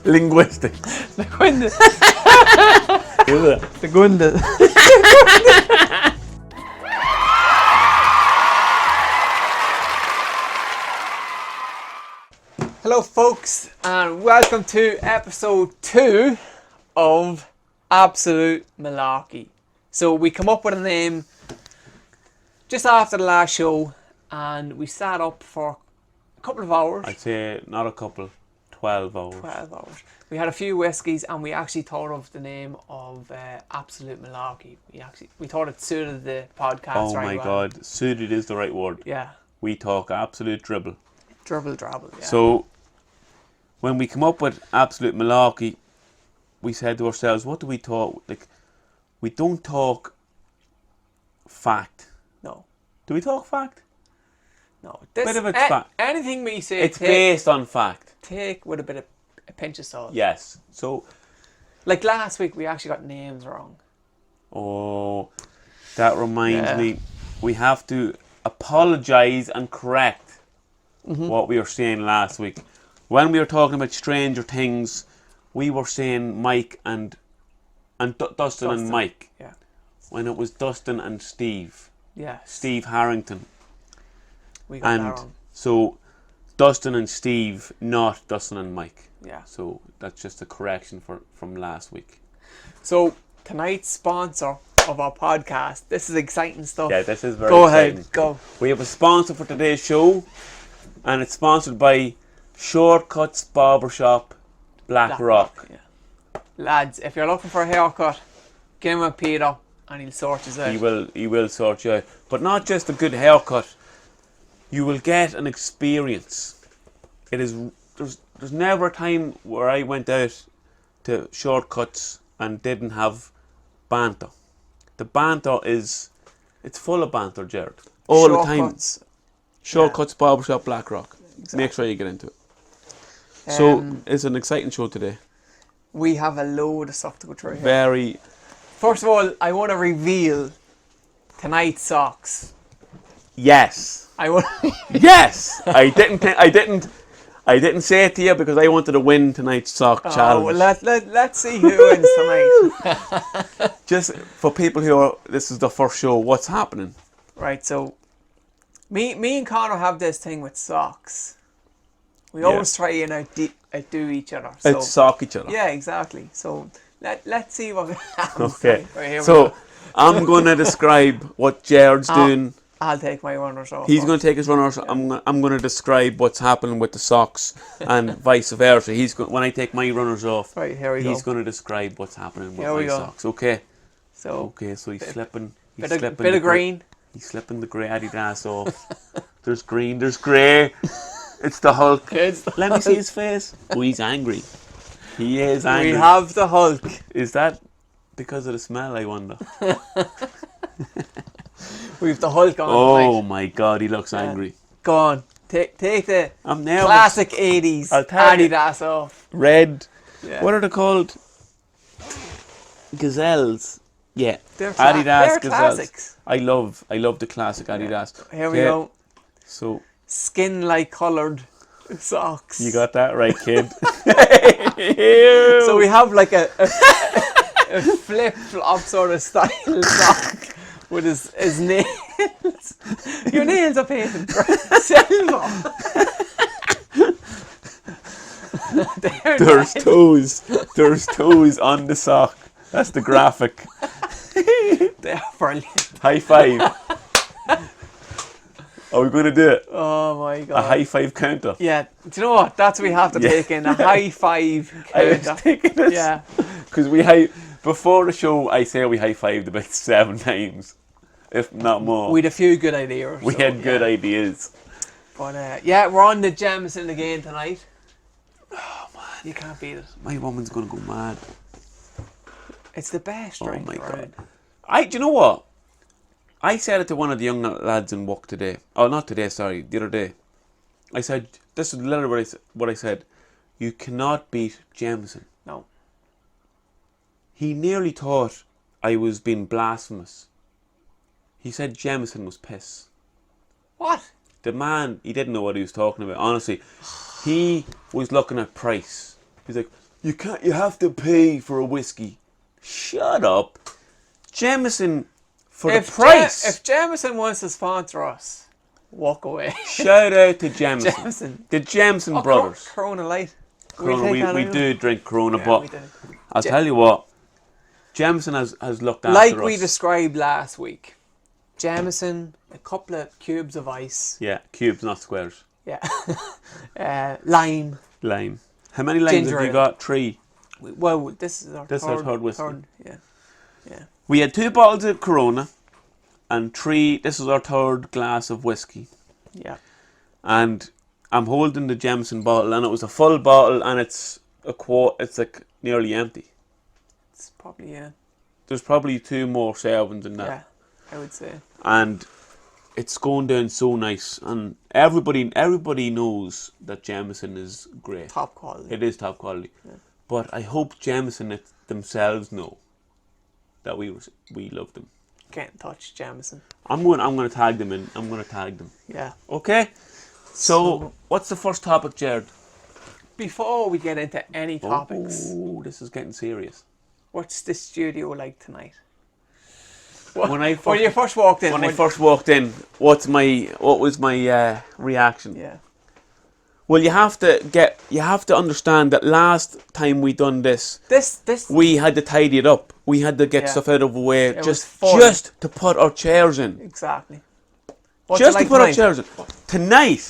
Linguistic. Hello folks, and welcome to episode 2 of Absolute Malarkey. So we come up with a name just after the last show, and we sat up for a couple of hours. I'd say not a couple, 12 hours. 12 hours. We had a few whiskies, and we actually thought of the name of Absolute Malarkey. We thought it suited the podcast oh right my well. God, suited is the right word. Yeah. We talk absolute dribble. Drabble, yeah. So, when we come up with Absolute Malarkey, we said to ourselves, what do we talk? Like, we don't talk fact. No. Do we talk fact? No. Bit of it's fact. Anything we say, It's based on fact. take with a pinch of salt. Yes. So, Like last week, we actually got names wrong. oh, that reminds me, we have to apologise and correct what we were saying last week. When we were talking about Stranger Things, we were saying Mike and Dustin and Mike. Yeah. When it was Dustin and Steve. Yeah. Steve Harrington. We got that And wrong. so Dustin and Steve, not Dustin and Mike. Yeah. So that's just a correction from last week. So tonight's sponsor of our podcast. This is exciting stuff. Yeah, this is very Go exciting. ahead. Go. We have a sponsor for today's show, and it's sponsored by Shortcuts Barbershop, Black Rock. Yeah. Lads, if you're looking for a haircut, give him a Peter and he'll sort you out. He will sort you out. But not just a good haircut. You will get an experience. There's never a time where I went out to Shortcuts and didn't have banter. The banter it's full of banter, Jared. All the time. Shortcuts Barbershop, Black Rock. Exactly. Make sure you get into it. So it's an exciting show today. We have a load of stuff to go through here. Very. First of all, I want to reveal tonight's socks. Yes. Yes. I didn't say it to you because I wanted to win tonight's sock challenge. Well, let's see who wins tonight. Just for people this is the first show, what's happening? Right, so me and Connor have this thing with socks. We always try and outdo each other. So, Outsock each other. Yeah, exactly. So let's see what happens. Okay. Right, here we so go. I'm going to describe what Jared's doing. I'll take my runners off. He's going to take his runners. Yeah. I'm going to describe what's happening with the socks and vice versa. When I take my runners off, right, here we go. He's going to describe what's happening with my socks. Okay. So he's slipping. He's slipping bit of green. He's slipping the grey Adidas off. There's green. There's grey. It's the Hulk. Let me see his face. Oh, he's angry. He is angry. We have the Hulk. Is that because of the smell, I wonder? We've the Hulk on. Oh my God, he looks angry. Go on. Take the I'm nervous. classic 80s Adidas off. Red. Yeah. What are they called? Gazelles. Yeah. They're Adidas they're Gazelles. classics. I love the classic Adidas. Here we go. So skin-like coloured socks. you got that right, kid. So we have like a flip-flop sort of style sock with his nails. Your nails are painted silver. There's toes. There's toes on the sock. That's the graphic. They're brilliant. High five. Are we going to do it? Oh my God. A high five counter. Yeah. Do you know what? That's what we have to take in. A high five I was counter. taking this. Yeah. Because before the show, I say we high fived about 7 times, if not more. We had a few good ideas. We had good ideas. But yeah, we're on the Jameson again tonight. Oh man, you can't beat it. My woman's going to go mad. It's the best drink. Oh my around. God. Do you know what? I said it to one of the young lads in work today. Oh, not today, sorry, the other day. I said, this is literally what I said. You cannot beat Jameson. No. He nearly thought I was being blasphemous. He said Jameson was piss. What? the man, he didn't know what he was talking about. Honestly, he was looking at price. He's like, you have to pay for a whiskey. Shut up. Jameson, for the price. If Jameson wants to sponsor us, walk away. Shout out to Jameson. Jameson. The Jameson brothers. Corona Light. Corona, we do drink Corona, Yeah, but we do. I'll tell you what, Jameson has looked after Like us. we described last week, Jameson, a couple of cubes of ice. Yeah, cubes, not squares. Yeah. Lime. Lime. How many limes Ginger have you ale. got? 3. Well, this is our third whiskey. Yeah. We had 2 bottles of Corona and 3. This is our 3rd glass of whiskey. Yeah. And I'm holding the Jameson bottle, and it was a full bottle, and it's a quart. It's like nearly empty. It's probably, yeah. There's probably 2 more servings in that. Yeah, I would say. And it's going down so nice, and everybody knows that Jameson is great. Top quality. It is top quality. Yeah. But I hope Jameson themselves know that we love them. Get in touch, Jameson. I'm going to tag them in. I'm going to tag them. Yeah. Okay. So what's the first topic, Jared? Before we get into any topics, Oh, this is getting serious. what's the studio like tonight? When you first walked in. I first walked in, what was my reaction? Yeah. Well, you have to understand that last time we done this, we had to tidy it up. We had to get stuff out of the way just to put our chairs in. Exactly. Just to put our chairs in. Tonight,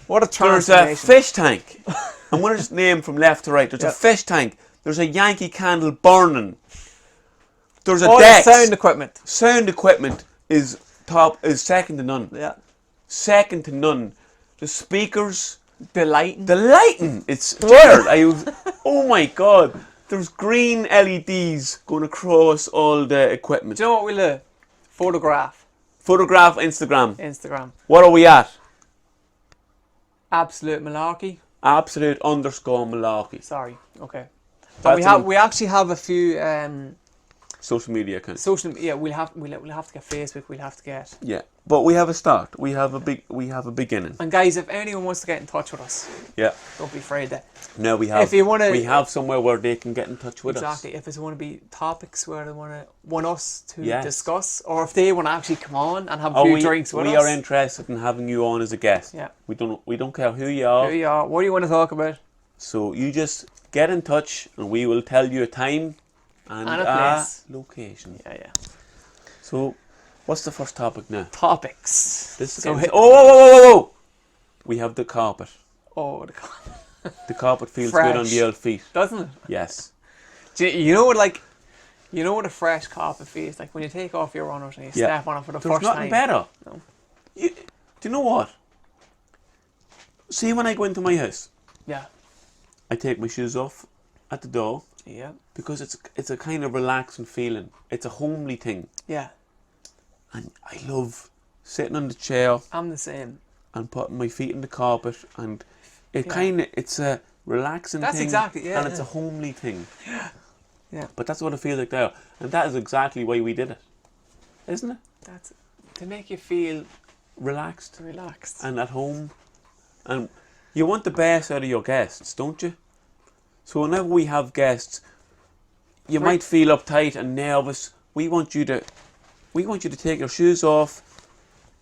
what a there's a fish tank. I'm going to just name from left to right. There's a fish tank. There's a Yankee candle burning. There's a desk. Sound equipment. Sound equipment is second to none. Yeah. Second to none. The speakers. The lighting. It's Jared. Oh my God. There's green LEDs going across all the equipment. Do you know what we'll do? Photograph. Instagram. What are we at? Absolute Malarkey. Absolute _ Malarkey. Sorry. Okay. So we actually have a few social media accounts. we'll have to get Facebook. We'll have to get. Yeah, but we have a start. We have a beginning. And guys, if anyone wants to get in touch with us, don't be afraid that. No, we have. If you wanna, we have somewhere where they can get in touch with us. Exactly. If it's want to be topics where they want us to discuss, or if they want to actually come on and have a few drinks with us, we are interested in having you on as a guest. Yeah. We don't care who you are. What do you want to talk about? So you just get in touch, and we will tell you a time and a place. Location. Yeah. So, what's the first topic now? Topics. Whoa! We have the carpet. Oh, the carpet. The carpet feels good on the old feet, doesn't it? Yes. You know what a fresh carpet feels like when you take off your runners and you step on it for the first time. There's nothing better. No. Do you know what? See, when I go into my house, I take my shoes off at the door. Yeah. Because it's a kind of relaxing feeling. It's a homely thing. Yeah. And I love sitting on the chair. I'm the same. And putting my feet in the carpet, and it's a relaxing thing. That's exactly, and it's a homely thing. Yeah. But that's what I feel like now. And that is exactly why we did it. Isn't it? That's to make you feel relaxed. And at home. And you want the best out of your guests, don't you? So whenever we have guests, you might feel uptight and nervous. We want you to take your shoes off,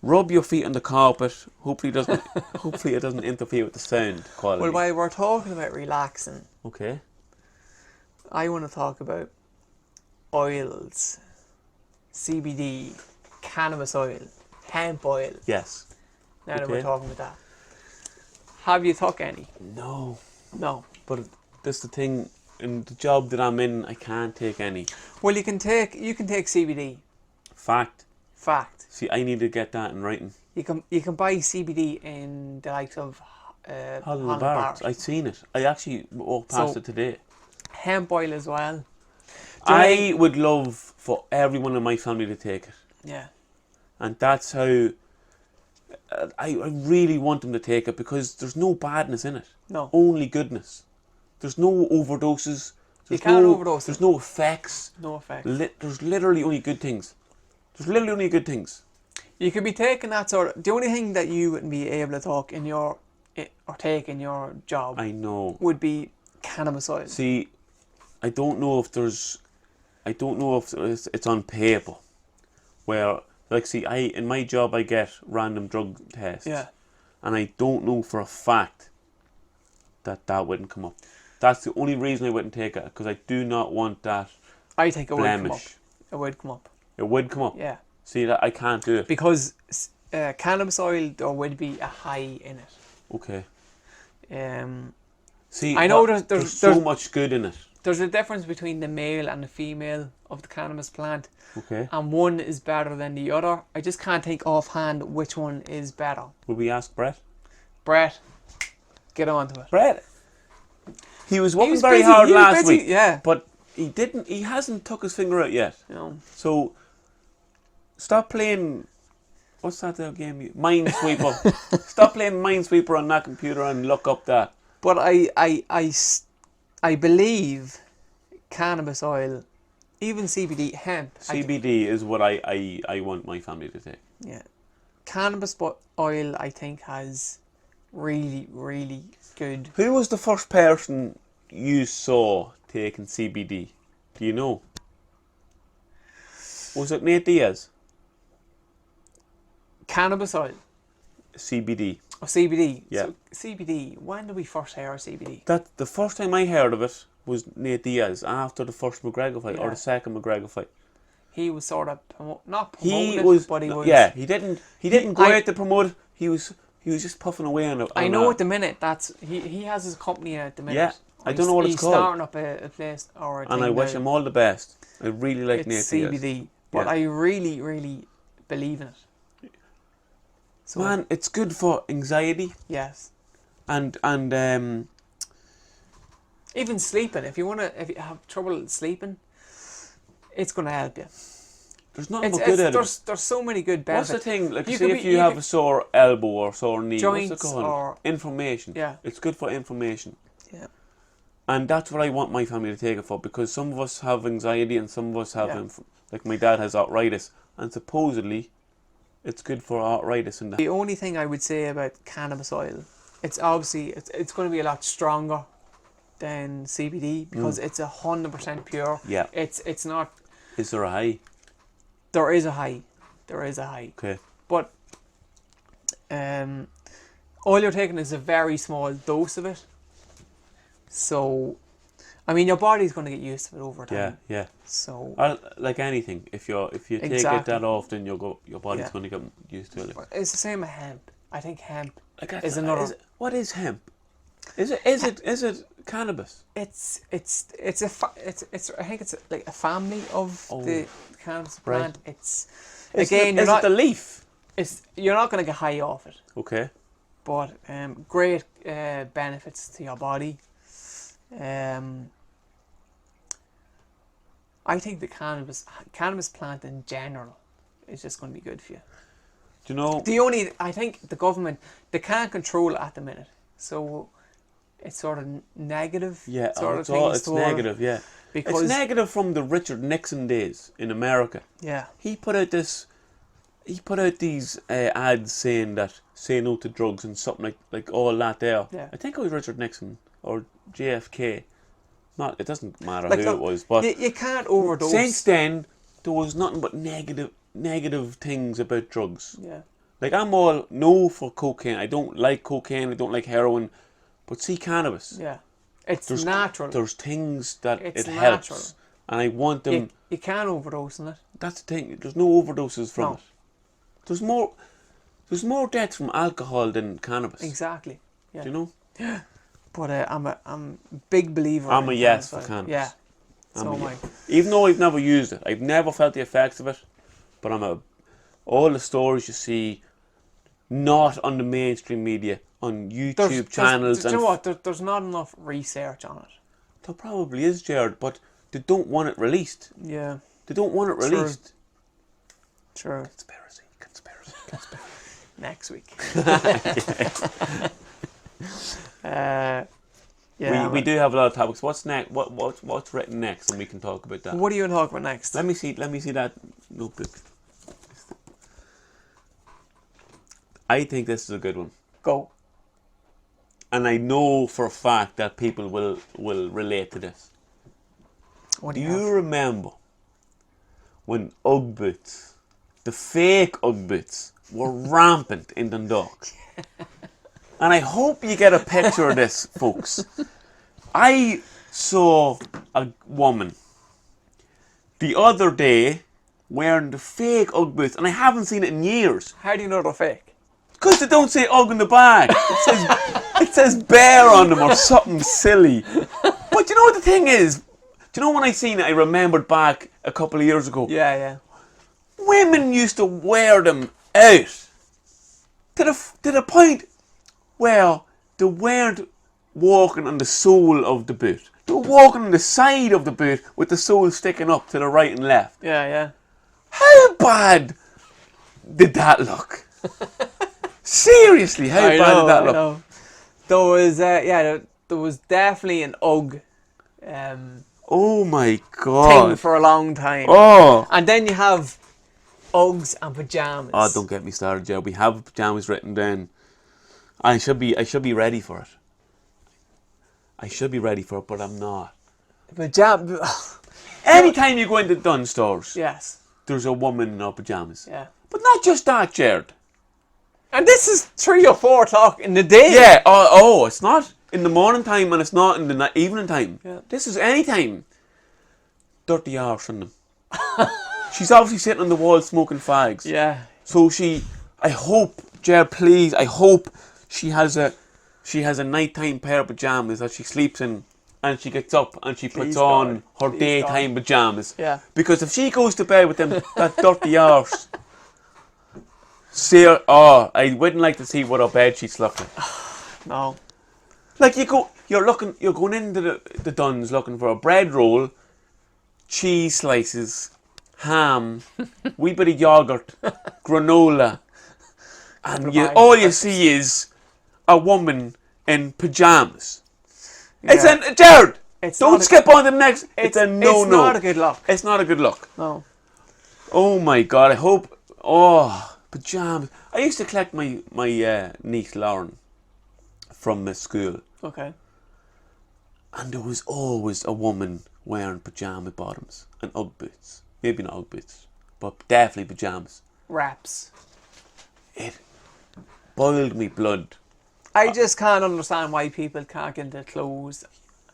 rub your feet on the carpet. Hopefully it doesn't interfere with the sound quality. Well, while we're talking about relaxing, okay, I want to talk about oils, CBD, cannabis oil, hemp oil. Yes. Now that we're talking about that, have you took any? No. But that's the thing. In the job that I'm in, I can't take any. Well, you can take CBD. Fact. See, I need to get that in writing. You can buy CBD in the likes of Holland Barrett. I've seen it. I actually walked past it today. Hemp oil as well. I would love for everyone in my family to take it. Yeah. And that's how I really want them to take it, because there's no badness in it. No. Only goodness. There's no overdoses. You can't overdose. There's no effects. No effects. There's literally only good things. You You could be taking that sort of... The only thing that you wouldn't be able to take in your job I know. would be cannabis oil. See, I don't know if it's on paper. Where, like, see, in my job I get random drug tests. Yeah. And I don't know for a fact that wouldn't come up. That's the only reason I wouldn't take it, because I do not want that I think it blemish. would come up. It would come up. It would come up. Yeah. See, that I can't do it. Because cannabis oil, there would be a high in it. Okay. See, I know there's so much good in it. There's a difference between the male and the female of the cannabis plant. Okay. And one is better than the other. I just can't think offhand which one is better. Will we ask Brett? Brett, get on to it. Brett, he was working very hard last week. Yeah. But he hasn't took his finger out yet. No. So, stop playing, what's that game? Minesweeper. Stop playing Minesweeper on that computer and look up that. But I believe cannabis oil, even CBD, hemp. CBD is what I want my family to take. Yeah. Cannabis oil, I think, has really, really good... Who was the first person you saw taking CBD? Do you know? Was it Nate Diaz? Cannabis oil? CBD. Oh, CBD. Yeah. So CBD, when did we first hear of CBD? The first time I heard of it was Nate Diaz after the first McGregor fight, or the second McGregor fight. He was sort of not promoting it, but he was... Yeah, he didn't go out to promote it. He was just puffing away on it. I know at the minute he has his company at the minute. Yeah, I don't know what it's called. He's starting up a place or a thing. And I wish him all the best. I really like Nate Diaz. It's CBD, but I really, really believe in it. So, man, it's good for anxiety. Yes. And even sleeping. If you have trouble sleeping, it's going to help you. There's nothing but good out of it. There's so many good benefits. What's the thing? Like, say if you have a sore elbow or sore knee, joints what's it called? or inflammation. Yeah. It's good for inflammation. Yeah. And that's what I want my family to take it for, because some of us have anxiety and some of us have, like my dad has arthritis, and supposedly it's good for arthritis and that. The only thing I would say about cannabis oil, it's obviously it's going to be a lot stronger than CBD because it's 100% pure. Yeah. It's not. Is there a high? There is a high. There is a high. Okay. But all you're taking is a very small dose of it. So, I mean, your body's going to get used to it over time. Yeah, yeah. So, like anything, if you take it that often, your body's going to get used to it. It's the same with hemp. I think hemp is another. What is hemp? Is it cannabis? I think it's like a family of the cannabis plant. It's again, is it the leaf? You're not going to get high off it. Okay. But great benefits to your body. I think the cannabis plant in general is just going to be good for you. Do you know? I think the government, they can't control it at the minute, so it's sort of negative. Yeah, it's negative. Yeah, because it's negative from the Richard Nixon days in America. Yeah, he put out these ads saying that say no to drugs and something like all that there. Yeah. I think it was Richard Nixon or JFK. It doesn't matter like, who it was, but you can't overdose. Since then, there was nothing but negative things about drugs. Yeah. Like, I'm all no for cocaine. I don't like cocaine. I don't like heroin. But see, cannabis. Yeah. There's natural. There's things that it natural. helps. And I want them... You can't overdose on it. That's the thing. There's no overdoses from it. There's more deaths from alcohol than cannabis. Exactly. Yeah. Do you know? Yeah. But I'm a big believer. I'm a yes for cannabis. Yeah. So am I. Even though I've never used it, I've never felt the effects of it. But all the stories you see, not on the mainstream media, on YouTube channels. Do you know what? There's not enough research on it. There probably is, Jared, but they don't want it released. Yeah. They don't want it released. True. Conspiracy. Next week. We do have a lot of topics. What's next? What's written next, and we can talk about that. What are you going to talk about next? Let me see that notebook. I think this is a good one. Go. And I know for a fact that people will relate to this. What Do do you you have? remember when Ugg boots, the fake Ugg boots, were rampant in Dundalk? And I hope you get a picture of this, folks. I saw a woman the other day wearing the fake Ugg boots, and I haven't seen it in years. How do you know they're fake? Because they don't say Ugg in the bag. It says bear on them or something silly. But you know what the thing is? Do you know when I seen it, I remembered back a couple of years ago. Yeah, yeah. Women used to wear them out. To the point where they weren't walking on the sole of the boot. They were walking on the side of the boot with the sole sticking up to the right and left. Yeah, yeah. How bad did that look? Seriously, how bad did that look? know. There was, there was definitely an Ugg Oh my thing god. for a long time. Oh. And then you have Uggs and pajamas. Oh, don't get me started, Joe. We have pajamas written down. I should be ready for it. I should be ready for it, but I'm not. Anytime you go into Dunn stores, Yes. there's a woman in her pajamas. Yeah. But not just that, Jared. And this is 3 or 4 o'clock in the day. Yeah, oh, it's not in the morning time and it's not in the evening time. Yeah. This is any time. Dirty arse on them. She's obviously sitting on the wall smoking fags. Yeah. So I hope, Jared, please, I hope she has a nighttime pair of pajamas that she sleeps in and she gets up and she puts Please on God. her Please daytime pajamas. Yeah. Because if she goes to bed with them, that dirty arse, I wouldn't like to see what her bed sheets look like. No. Like you're going into the Duns looking for a bread roll, cheese slices, ham, wee bit of yogurt, granola, and all you see is a woman in pajamas. Yeah. Jared, It's don't not a- skip on to the next. It's a no. It's not a good look. It's not a good look. No. Oh my god! I hope. Oh, pajamas. I used to collect my niece Lauren from the school, Okay. and there was always a woman wearing pajama bottoms and Ugg boots. Maybe not Ugg boots, but definitely pajamas. Wraps. It boiled me blood. I just can't understand why people can't get into clothes.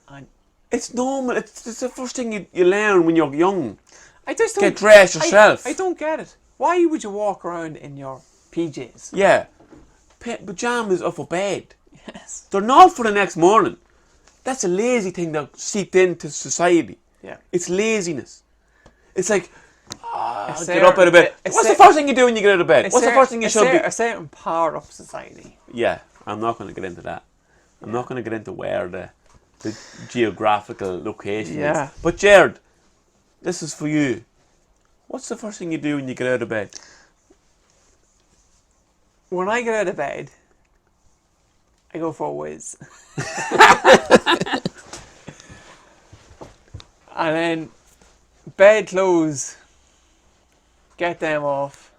And It's normal. It's the first thing you learn when you're young. I just don't Get dressed yourself. I don't get it. Why would you walk around in your PJs? Yeah. Pajamas are for bed. Yes. They're not for the next morning. That's a lazy thing that seeped into society. Yeah. It's laziness. It's like, A get up out of bed. a What's the first thing you do when you get out of bed? a What's the cer- first thing you a should cer- be? A certain part of society. Yeah, I'm not going to get into that. I'm not going to get into where the geographical location Yeah. is. But Jared, this is for you. What's the first thing you do when you get out of bed? When I get out of bed, I go for a whiz. And then bed clothes, get them off.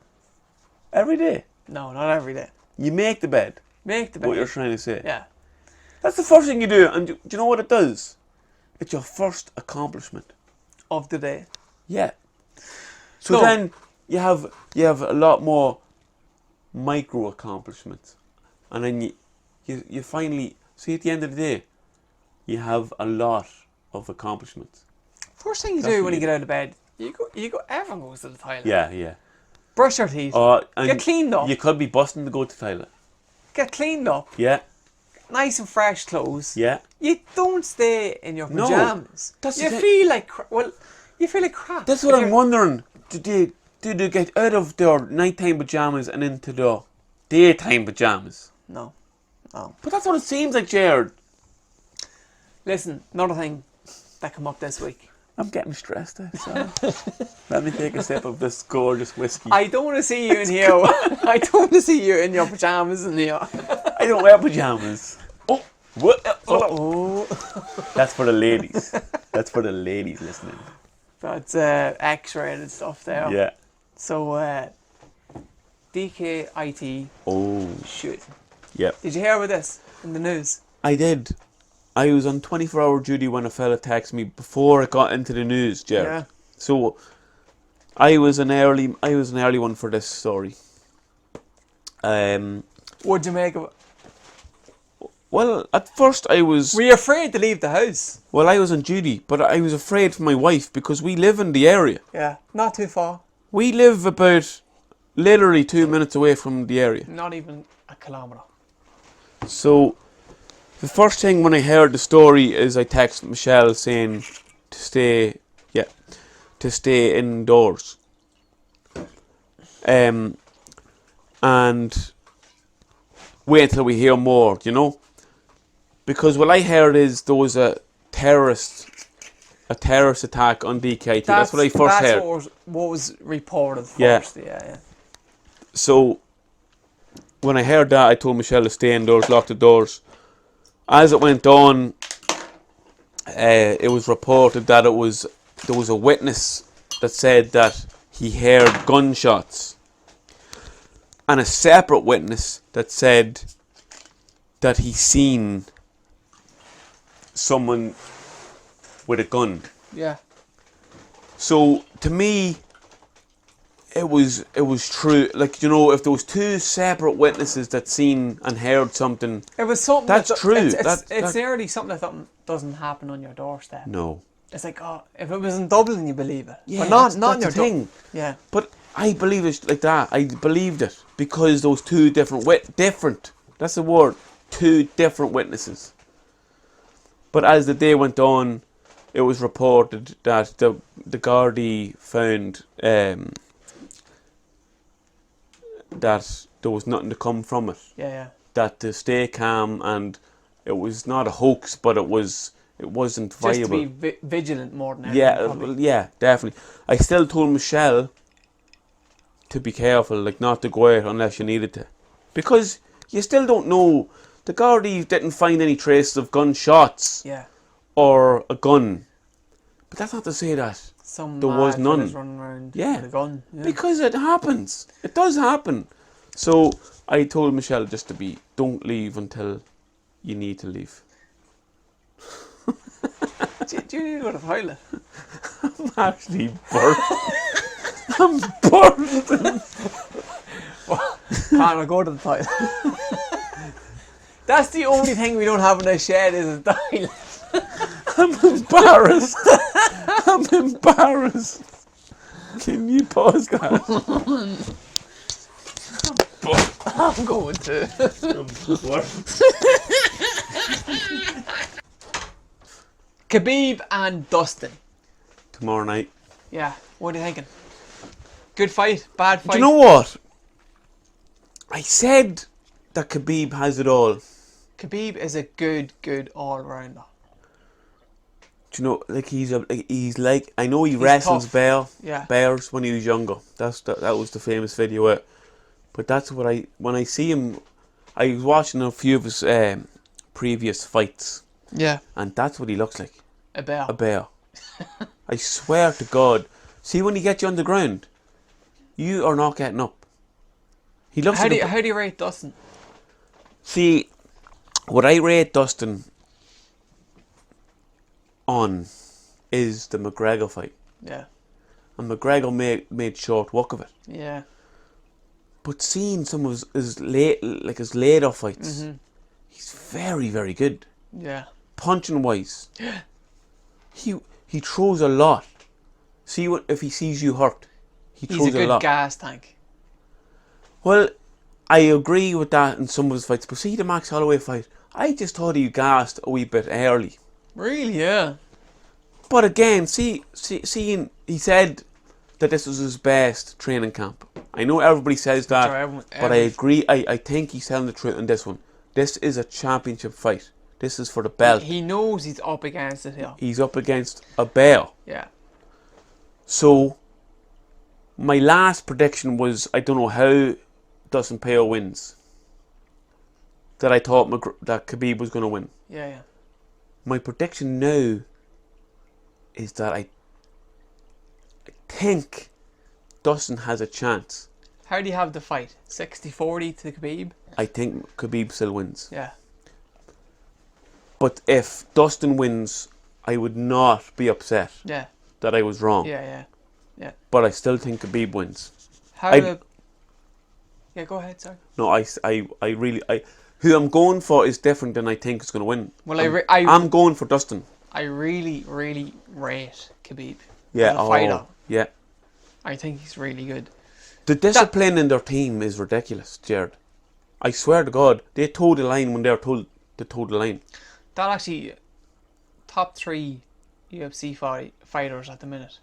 Every day. No, not every day. You make the bed. Make the bed. What you're trying to say. Yeah. That's the first thing you do. And do you know what it does? It's your first accomplishment. Of the day. Yeah. So No. then you have a lot more micro accomplishments. And then you finally see at the end of the day, you have a lot of accomplishments. First thing you That's do what when you you get out of bed, everyone goes to the toilet. Yeah. Brush your teeth. And Get cleaned up. You could be busting to go to the toilet. Get cleaned up. Yeah. Nice and fresh clothes. Yeah. You don't stay in your No, pajamas. that's the you thing. feel like you feel like crap. That's what If I'm you're- wondering. Did they get out of their nighttime pajamas and into their daytime pajamas? No. But that's what it seems like, Jared. Listen, another thing that come up this week. I'm getting stressed out. So let me take a sip of this gorgeous whiskey. I don't want to see you in here. I don't want to see you in your pajamas in here. I don't wear pajamas. Oh, what? Oh. That's for the ladies. That's for the ladies listening. That's X-rated stuff there. Yeah. So DKIT Oh, shoot. yep. Did you hear about this in the news? I did. I was on 24-hour duty when a fella texted me before it got into the news, Jared. Yeah. So I was an early one for this story. What'd you make of it? Well, at first I was Were you afraid to leave the house? well, I was on duty, but I was afraid for my wife because we live in the area. Yeah, not too far. We live about literally 2 minutes away from the area. Not even a kilometre. So the first thing when I heard the story is I texted Michelle saying to stay indoors. And wait until we hear more, you know? Because what I heard is there was a terrorist attack on DKIT. That's what I first heard. What was reported Yeah. first. Yeah. So when I heard that, I told Michelle to stay indoors, lock the doors. As it went on, it was reported that there was a witness that said that he heard gunshots, and a separate witness that said that he seen someone with a gun. Yeah. So to me, it was true. Like, you know, if there was two separate witnesses that seen and heard something, It was something that's true. It's nearly something that doesn't happen on your doorstep. No. It's like, oh, if it was in Dublin, you believe it. Yeah, but not that's in your the thing. Yeah. But I believe it like that. I believed it because those two different that's the word. Two different witnesses. But as the day went on, it was reported that the Gardaí found that there was nothing to come from it. Yeah. That to stay calm, and it was not a hoax, but it wasn't viable. Just to be vigilant more than anything. Yeah, well, yeah, definitely. I still told Michelle to be careful, like not to go out unless you needed to, because you still don't know. The Gardaí didn't find any traces of gunshots or a gun, but that's not to say that there was none. Running around Yeah, with a gun. Yeah. because it happens. It does happen. So I told Michelle just to don't leave until you need to leave. Do you need to go to the toilet? I'm actually burnt. I'm burnt. Can't I go to the toilet? That's the only thing we don't have in the shed is a toilet. I'm embarrassed. I'm embarrassed. Can you pause that? I'm going to. Khabib and Dustin. Tomorrow night. Yeah, what are you thinking? Good fight? Bad fight? Do you know what? I said that Khabib has it all. Khabib is a good all-rounder. Do you know, like he's like, I know he wrestles bears when he was younger. That was the famous video. But that's what when I see him, I was watching a few of his previous fights. Yeah. And that's what he looks like. A bear. A bear. I swear to God. See, when he gets you on the ground, you are not getting up. He looks how do you rate Dustin? See, what I rate Dustin on is the McGregor fight. Yeah. And McGregor made short work of it. Yeah. But seeing some of his later fights, he's very, very good. Yeah. Punching wise. He throws a lot. See, if he sees you hurt, he throws a lot. He's a good gas tank. Well, I agree with that in some of his fights. But see the Max Holloway fight, I just thought he gassed a wee bit early. Really, yeah. But again, seeing he said that this was his best training camp. I know everybody says that, but I agree. I think he's telling the truth on this one. This is a championship fight. This is for the belt. He knows he's up against it here. He's up against a bear. Yeah. So, my last prediction was, I don't know how Dustin Poirier wins. That I thought that Khabib was going to win. Yeah. My prediction now is that I think Dustin has a chance. How do you have the fight? 60-40 to Khabib? I think Khabib still wins. Yeah. But if Dustin wins, I would not be upset Yeah. that I was wrong. Yeah. But I still think Khabib wins. How I- do... Yeah, go ahead, sorry. No, I really, who I'm going for is different than I think is going to win. Well, I'm going for Dustin. I really, really rate Khabib. Yeah, As a fighter. yeah. I think he's really good. The discipline in their team is ridiculous, Jared. I swear to God, they toe the line when they're told to toe the line. That actually, top 3 UFC fighters at the minute.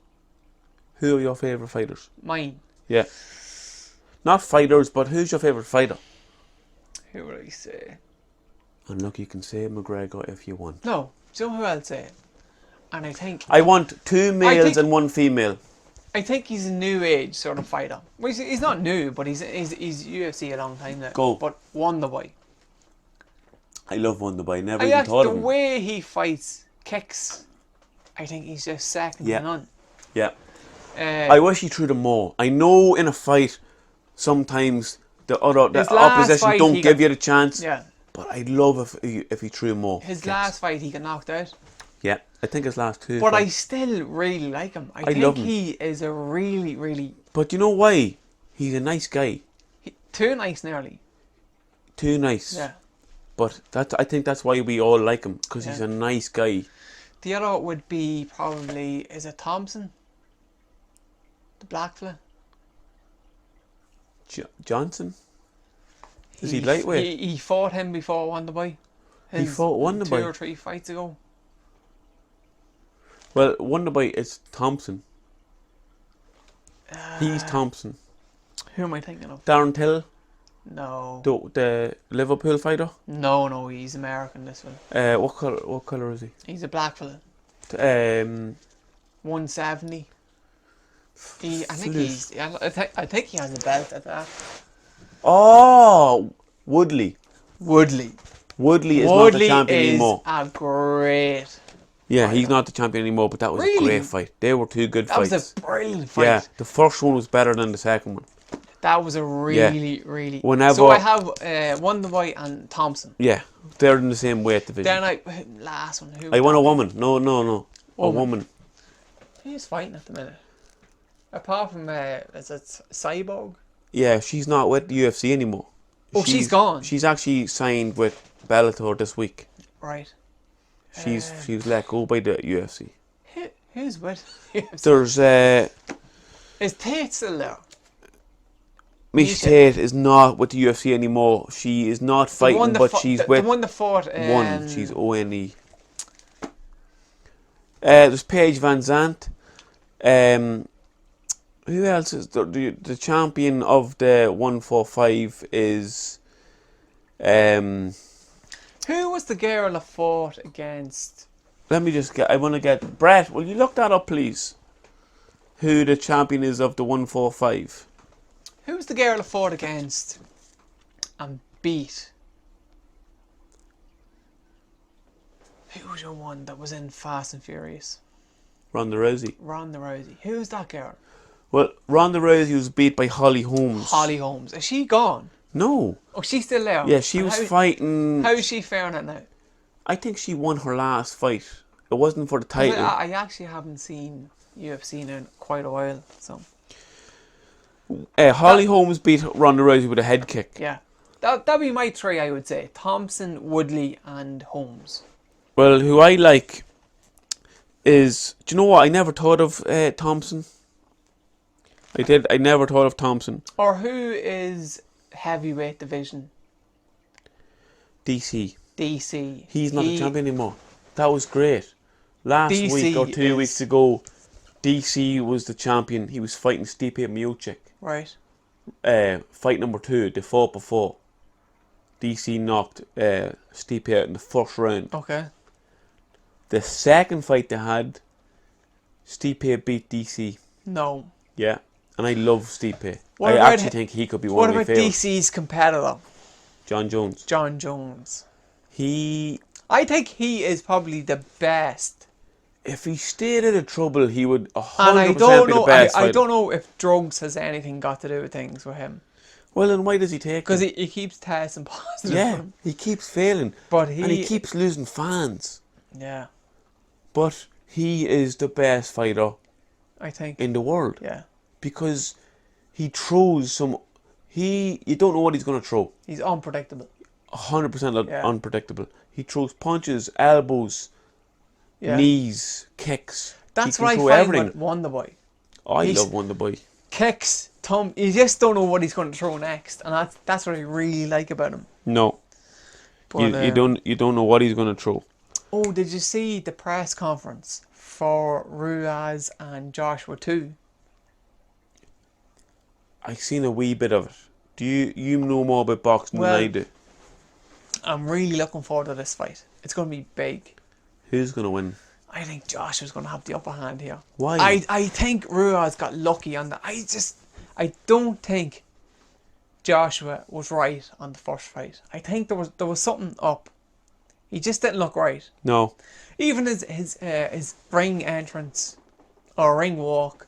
Who are your favourite fighters? Mine. Yeah. Not fighters, but who's your favourite fighter? Who would I say? And look, you can say McGregor if you want. No, do you know who I'll say? And I think... I want 2 males and 1 female. I think he's a new age sort of fighter. Well, he's not new, but he's UFC a long time now. Go. But Wonderboy. I love Wonderboy. Never even thought the of him. way he fights, kicks, I think he's just second to none. Yeah. I wish he threw them more. I know in a fight, sometimes the opposition fight don't he give got- you the chance. Yeah. But I'd love if he threw more. His kicks. last fight, he got knocked out. Yeah, I think his last 2. But I still really like him. I think love him. he is a really, really... But you know why? He's a nice guy. Too nice nearly. Too nice. Yeah. But I think that's why we all like him, because he's Yeah. a nice guy. The other would be probably... Is it Thompson? The black fella? Johnson? Is he lightweight? He fought him before Wonderboy. He fought Wonderboy? 2 or 3 fights ago. Well, Wonderboy is Thompson. He's Thompson. Who am I thinking of? Darren Till, No. the Liverpool fighter. No, he's American, this one. What colour is he? He's a black fella. 170. I think he has a belt at that. Oh, Woodley. Woodley is not the champion anymore. A great... Yeah, he's not the champion anymore, but that was a great fight. They were 2 good fights. That was a brilliant fight. Yeah, the first one was better than the second one. That was a really... Whenever, so I have Wonderboy and Thompson. Yeah, they're in the same weight division. Then last one. I want a woman. No. A woman. Who's fighting at the minute? Apart from, is it Cyborg? Yeah, she's not with the UFC anymore. Oh, she's gone. She's actually signed with Bellator this week. Right. She was let go by the UFC. Who's with UFC? There's Is Tate still there? Miesha Tate is not with the UFC anymore. She is not fighting, but she's with the one that fought. one. She's ONE. There's Paige Van Zandt. Who else is the champion of the 145 is Who was the girl that fought against? let me just get I want to get Brett, will you look that up please? Who the champion is of the 145. Who was the girl that fought against and beat? Who was the one that was in Fast and Furious? Ronda Rousey. Ronda Rousey. Who's that girl? Well, Ronda Rousey was beat by Holly Holmes. Holly Holmes. Is she gone? No. Oh, she's still there? Yeah, she was fighting. How's she faring it now? I think she won her last fight. It wasn't for the title. I actually haven't seen UFC in quite a while, so. Holly Holmes beat Ronda Rousey with a head kick. Yeah. That'd be my 3, I would say. Thompson, Woodley and Holmes. Well, who I like is... Do you know what? I never thought of Thompson. I never thought of Thompson. Or who is heavyweight division? DC. He's not the champion anymore. That was great. Last DC week or 2 weeks ago, DC was the champion. He was fighting Stipe Miocic. Right. Fight number 2, they fought before. DC knocked Stipe out in the first round. Okay. The second fight they had, Stipe beat DC. No. Yeah, and I love Stipe. What I about actually think he could be one of my What about favourites. DC's competitor? John Jones. John Jones. He... I think he is probably the best if he stayed out of trouble, he would And I 100% don't be the know. best I fighter. don't know if drugs has anything got to do with things with him, Well, then why does he take because them? he keeps testing positive for Yeah, them. he keeps failing. But And he keeps losing fans. yeah, But he is the best fighter I think. in the world. Yeah, Because he throws some... You don't know what he's going to throw. he's unpredictable. 100% Yeah. unpredictable. He throws punches, elbows, Yeah, knees, kicks. that's he what can I throw find everything. with Wonderboy. I He's- love Wonderboy. Kicks, you just don't know what he's going to throw next, and that's what I really like about him. No, But, you don't know what he's going to throw. Oh, did you see the press conference for Ruiz and Joshua too? I seen a wee bit of it. Do you know more about boxing Well, than I do? I'm really looking forward to this fight. It's going to be big. Who's going to win? I think Joshua's going to have the upper hand here. Why? I think Ruiz got lucky on that. I don't think Joshua was right on the first fight. I think there was something up. He just didn't look right. No. Even his ring entrance or ring walk,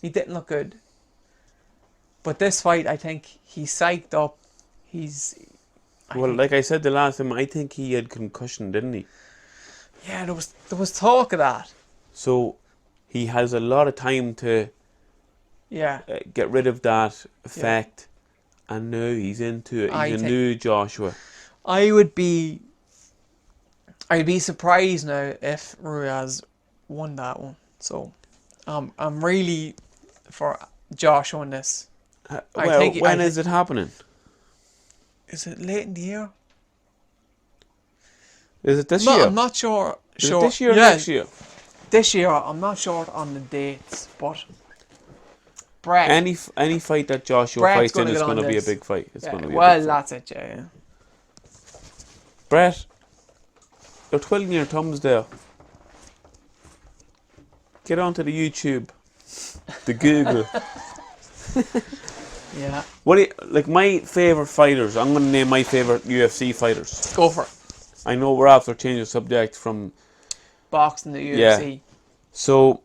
he didn't look good. But this fight, I think he's psyched up. Like I said the last time, I think he had concussion, didn't he? Yeah, there was talk of that. So he has a lot of time to Yeah, get rid of that effect, and now he's into it. He's a new Joshua. I'd be surprised now if Ruiz won that one. So, I'm really for Joshua on this. When is it happening? Is it late in the year? Is it this year? I'm not sure. Is it this year or next year? This year, I'm not sure on the dates, but Brett. Any fight that Joshua Brett's fights in gonna is get going on to be a this. big fight. It's going to be a well, big fight. that's it, yeah. Brett, you're twiddling your thumbs there. Get onto the YouTube, the Google. Yeah. What do you, like my favourite fighters? I'm going to name my favourite UFC fighters. Go for it. I know we're after changing the subject from Boxing the UFC. Yeah. So,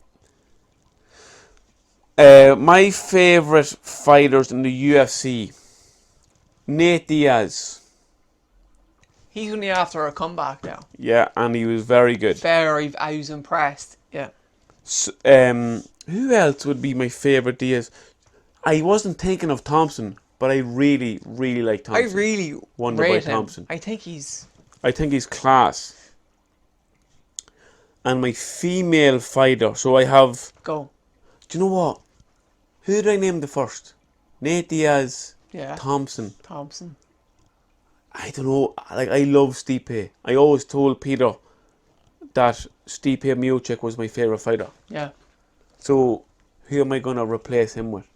my favourite fighters in the UFC, Nate Diaz. He's only after a comeback now. Yeah, and he was very good. I was impressed. Yeah. So, who else would be my favourite Diaz? I wasn't thinking of Thompson, but I really, really like Thompson. I really Wonder rate by him. Thompson. I think he's class. And my female fighter, so I have... go. Do you know what? Who did I name the first? Nate Diaz, Yeah. Thompson. I don't know. Like, I love Stipe. I always told Peter that Stipe Miocic was my favourite fighter. Yeah. So, who am I going to replace him with?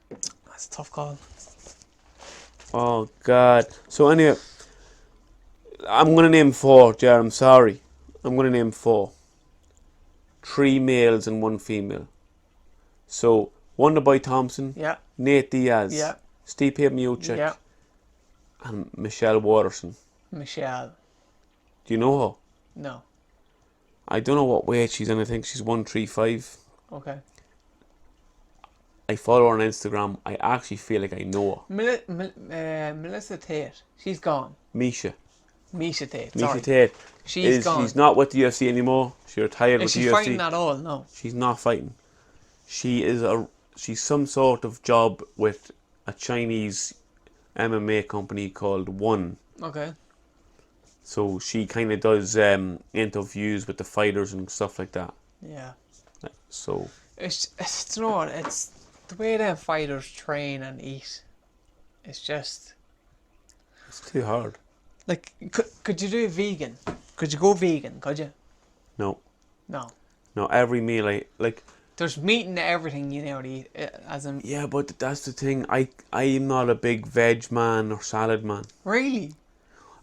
That's a tough call. Oh, God. So, anyway, I'm going to name 4, Jar. I'm sorry. I'm going to name 4. 3 males and 1 female. So, Wonderboy Thompson, Yeah. Nate Diaz, Yeah. Stipe Miocic, Yeah. and Michelle Watterson. Michelle. Do you know her? No. I don't know what weight she's in. I think she's 135. Okay. I follow her on Instagram. I actually feel like I know her. Melissa Tate. She's gone. Misha. Misha Tate. Misha Sorry. Tate. She's gone. She's not with the UFC anymore. She retired with Is the she UFC. fighting at all? No. She's not fighting. She's some sort of job with a Chinese MMA company called One. Okay. So she kind of does interviews with the fighters and stuff like that. Yeah. So It's you know what? It's the way them fighters train and eat. It's just it's too hard. like could you do vegan? Could you go vegan? Could you? No. No. No, every meal I like. There's meat in everything you know to eat. As in Yeah, but that's the thing. I am not a big veg man or salad man. really,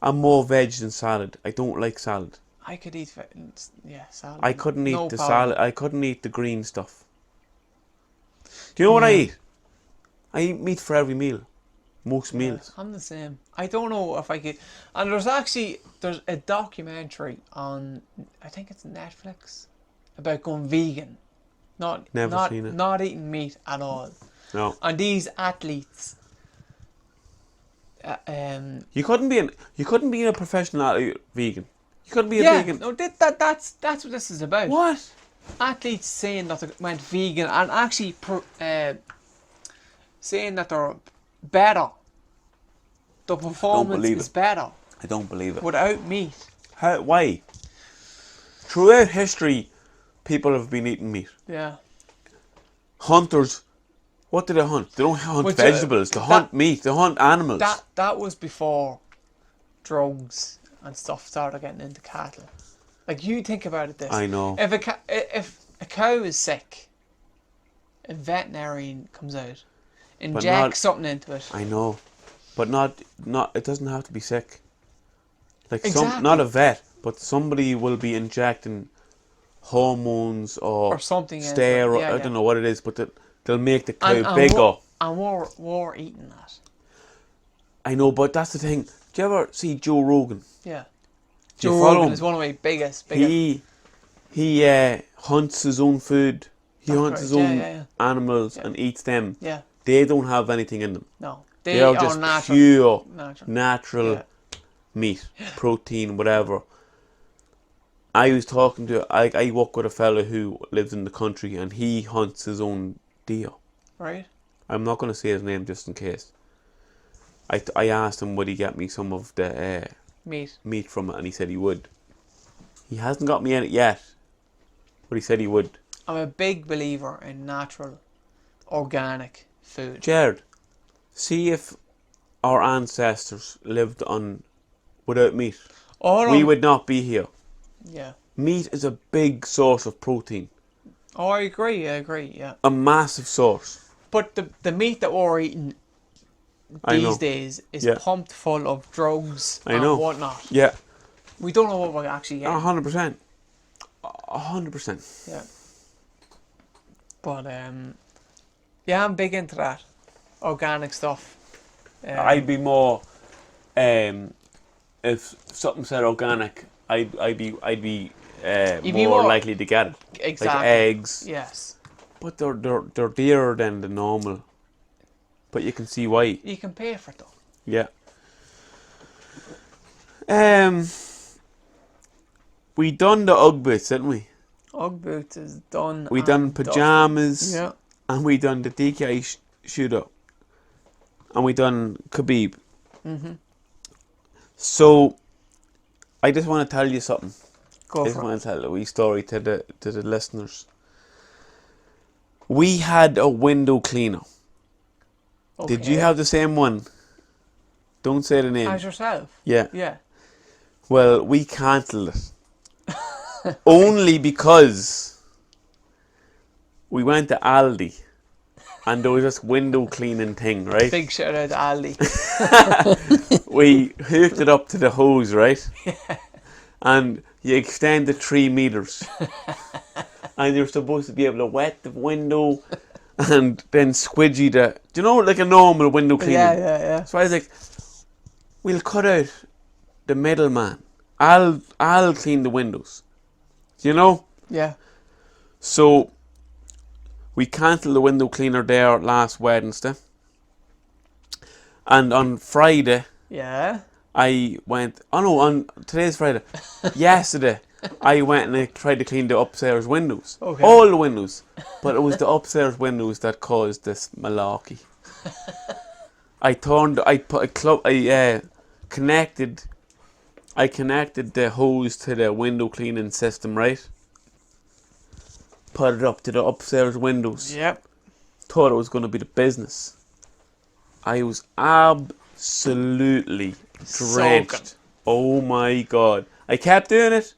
I'm more veg than salad. I don't like salad. I could eat salad. I couldn't eat No the problem. salad. I couldn't eat the green stuff. Do you know what I eat? I eat meat for every meal. most meals. I'm the same. I don't know if I could. And there's a documentary on, I think it's Netflix, about going vegan. Never seen it. Not eating meat at all. No. And these athletes, You couldn't be a professional athlete vegan. You couldn't be a yeah, vegan. no, that's what this is about. What? Athletes saying that they went vegan and actually saying that they're better. The performance believe is it. better I don't believe it. without meat. How? Why? Throughout history, people have been eating meat. Yeah. Hunters, what do they hunt? They don't hunt Which, vegetables. They hunt meat. They hunt animals. That was before drugs and stuff started getting into cattle. Like, you think about it this. I know. If a cow is sick, a veterinarian comes out, injects something into it. I know, but not. It doesn't have to be sick. Like Exactly. not a vet, but somebody will be injecting hormones or something. steroid. Yeah, I don't know what it is, but they'll make the cow and bigger. we're eating that. I know, but that's the thing. Do you ever see Joe Rogan? Yeah. Do you Joe follow Rogan him? is one of my biggest. He hunts his own food. He hunts his own animals and eats them. Yeah. They don't have anything in them. No. They are just pure, natural meat, protein, whatever. I was talking to, I work with a fella who lives in the country and he hunts his own deer. Right. I'm not going to say his name just in case. I asked him would he get me some of the meat from it, and he said he would. He hasn't got me in it yet, but he said he would. I'm a big believer in natural, organic food. Jared, see if our ancestors lived on without meat. We would not be here. Yeah. Meat is a big source of protein. Oh, I agree, yeah. A massive source. But the meat that we're eating these days is pumped full of drugs and whatnot. Yeah. We don't know what we're actually getting. 100%. 100%. Yeah. But, yeah, I'm big into that. Organic stuff. I'd be more, if something said organic, I'd be more likely to get it. Exactly. Like eggs. Yes. But they're dearer than the normal. But you can see why. You can pay for it though. Yeah. We done the Ugg boots, didn't we? Ugg boots is done. We done pajamas. Yeah. And we done the DK shooter. And we done Khabib. Mm-hmm. So, I just want to tell you something. I just want to tell a wee story to the listeners. We had a window cleaner. Okay. Did you have the same one? Don't say the name. As yourself? Yeah. Yeah. Well, we cancelled it. Only because we went to Aldi and there was this window cleaning thing, right? Big shout out to Aldi. We hooked it up to the hose, right? Yeah. And you extend the 3 meters. And you're supposed to be able to wet the window and then squidgy do you know, like a normal window cleaning? Yeah. So I was like, we'll cut out the middleman. I'll clean the windows. You know? Yeah. So we cancelled the window cleaner there last Wednesday. And on Friday, yeah, I went, on today's Friday. Yesterday, I went and I tried to clean the upstairs windows. Okay. All the windows. But it was the upstairs windows that caused this malarkey. I connected the hose to the window cleaning system, right? Put it up to the upstairs windows. Yep. Thought it was going to be the business. I was absolutely drenched. Soaking. Oh my God. I kept doing it.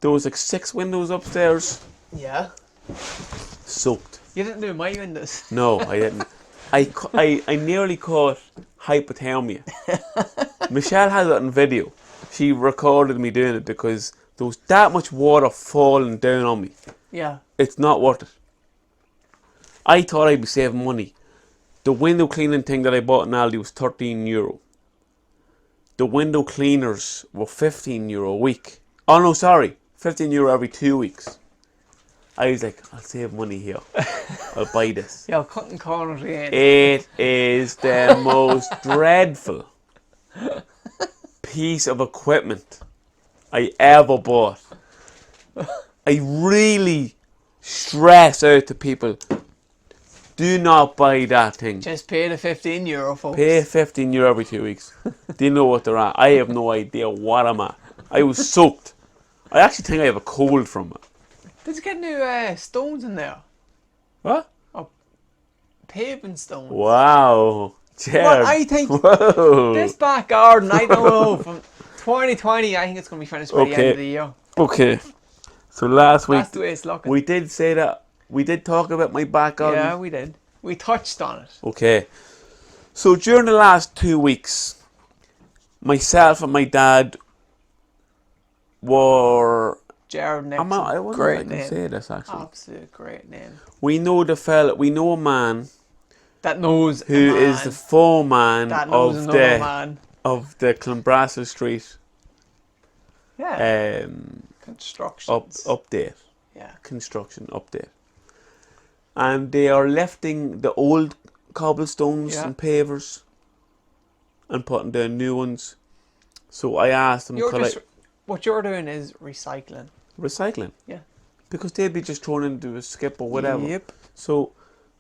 There was like 6 windows upstairs. Yeah. Soaked. You didn't do my windows. No, I didn't. I nearly caught hypothermia. Michelle has it on video. She recorded me doing it because there was that much water falling down on me. Yeah. It's not worth it. I thought I'd be saving money. The window cleaning thing that I bought in Aldi was €13. The window cleaners were €15 a week. Oh no, sorry, €15 every 2 weeks. I was like, I'll save money here. I'll buy this. You're cutting corners again. It is the most dreadful piece of equipment I ever bought. I really stress out to people, do not buy that thing. Just pay the €15, folks. Pay €15 every 2 weeks. Do you know what they're at? I have no idea what I'm at. I was soaked. I actually think I have a cold from it. Did you get new stones in there? What? Paving stones. Wow. Jared. Well, I think Whoa. this back garden, I don't know, from 2020, I think it's going to be finished by the end of the year. Okay. So last week, That's the way it's looking. we did say that. We did talk about my back garden. Yeah, we did. We touched on it. Okay. So during the last 2 weeks, myself and my dad were... Jared Nixon. I wonder great if I can name. say this actually. Absolute great name. We know the fella. We know a man That knows who a man. is the foreman That knows of another the man. Clonbrassil Street Yeah. Construction. update. Yeah. Construction update. And they are lifting the old cobblestones Yeah. and pavers and putting down new ones. So I asked them, What you're doing is recycling. recycling? Yeah. Because they'd be just thrown into a skip or whatever. Yep. So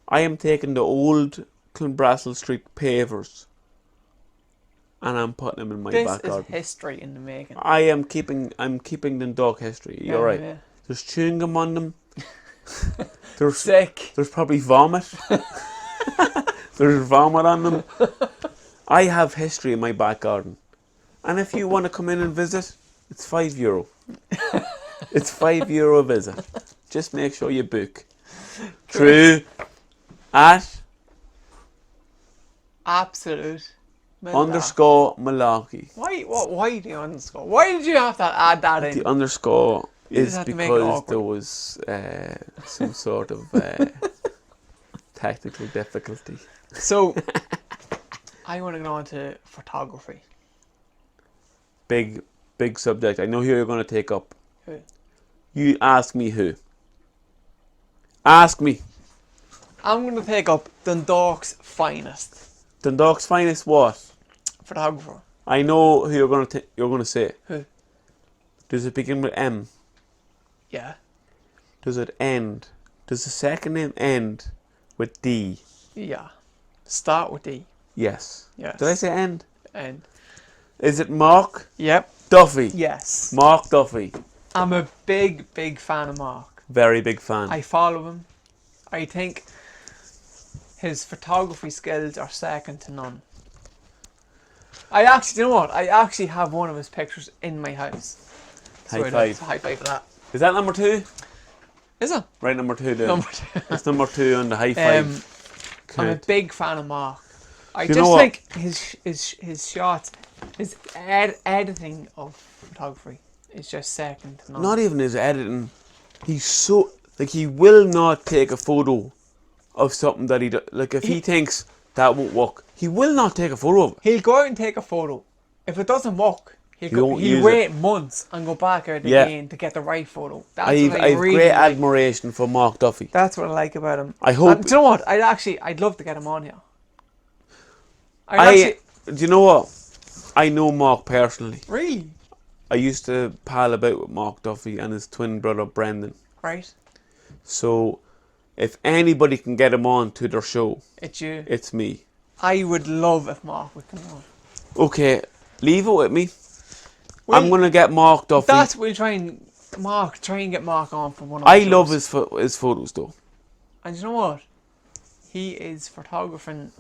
I am taking the old Clonbrassil Street pavers and I'm putting them in my back This garden. is history in the making. I'm keeping them dog history. You're right. Yeah. There's chewing gum on them. There's Sick. There's probably vomit. There's vomit on them. I have history in my back garden. And if you want to come in and visit, it's €5. It's €5 a visit. Just make sure you book. True. At Absolute. _Malarkey. Why the underscore? Why did you have to add that in? The underscore You is just had to make it because awkward. there was some sort of tactical difficulty. So, I want to go on to photography. Big subject. I know who you're going to take up. Who? You ask me who. Ask me. I'm going to take up Dundalk's finest Dundalk's finest what? photographer. I know who you're going to say. Who? Does it begin with M? Yeah. Does it end? Does the second name end with D? Yeah. Start with D. Yes. Yes. Did I say end? And Is it Mark yep. Duffy? Yes. Mark Duffy. I'm a big fan of Mark. Very big fan. I follow him. I think his photography skills are second to none. You know what? I actually have one of his pictures in my house. High five. High five for that. Is that number 2? Is it? Right, number 2 there. Number 2. That's number 2 on the high five. I'm a count. big fan of Mark. I You know just what? think his shots, his editing of photography is just second to none. Not even his editing. He's so... Like, he will not take a photo of something that like, if he thinks that won't work, he will not take a photo of it. He'll go out and take a photo. If it doesn't work, he'll won't use wait months and go back out Yeah. again to get the right photo. That's I've what I really great like. admiration for Mark Duffy. That's what I like about him. I hope... And do you know what? I'd love to get him on here. Do you know what? I know Mark personally. Really? I used to pal about with Mark Duffy and his twin brother Brendan. Right. So, if anybody can get him on to their show, It's you. it's me. I would love if Mark would come on. Okay, leave it with me. Well, I'm going to get Mark Duffy. We'll try and get Mark on for one of I our love shows. his photos though. And you know what? He is photographing?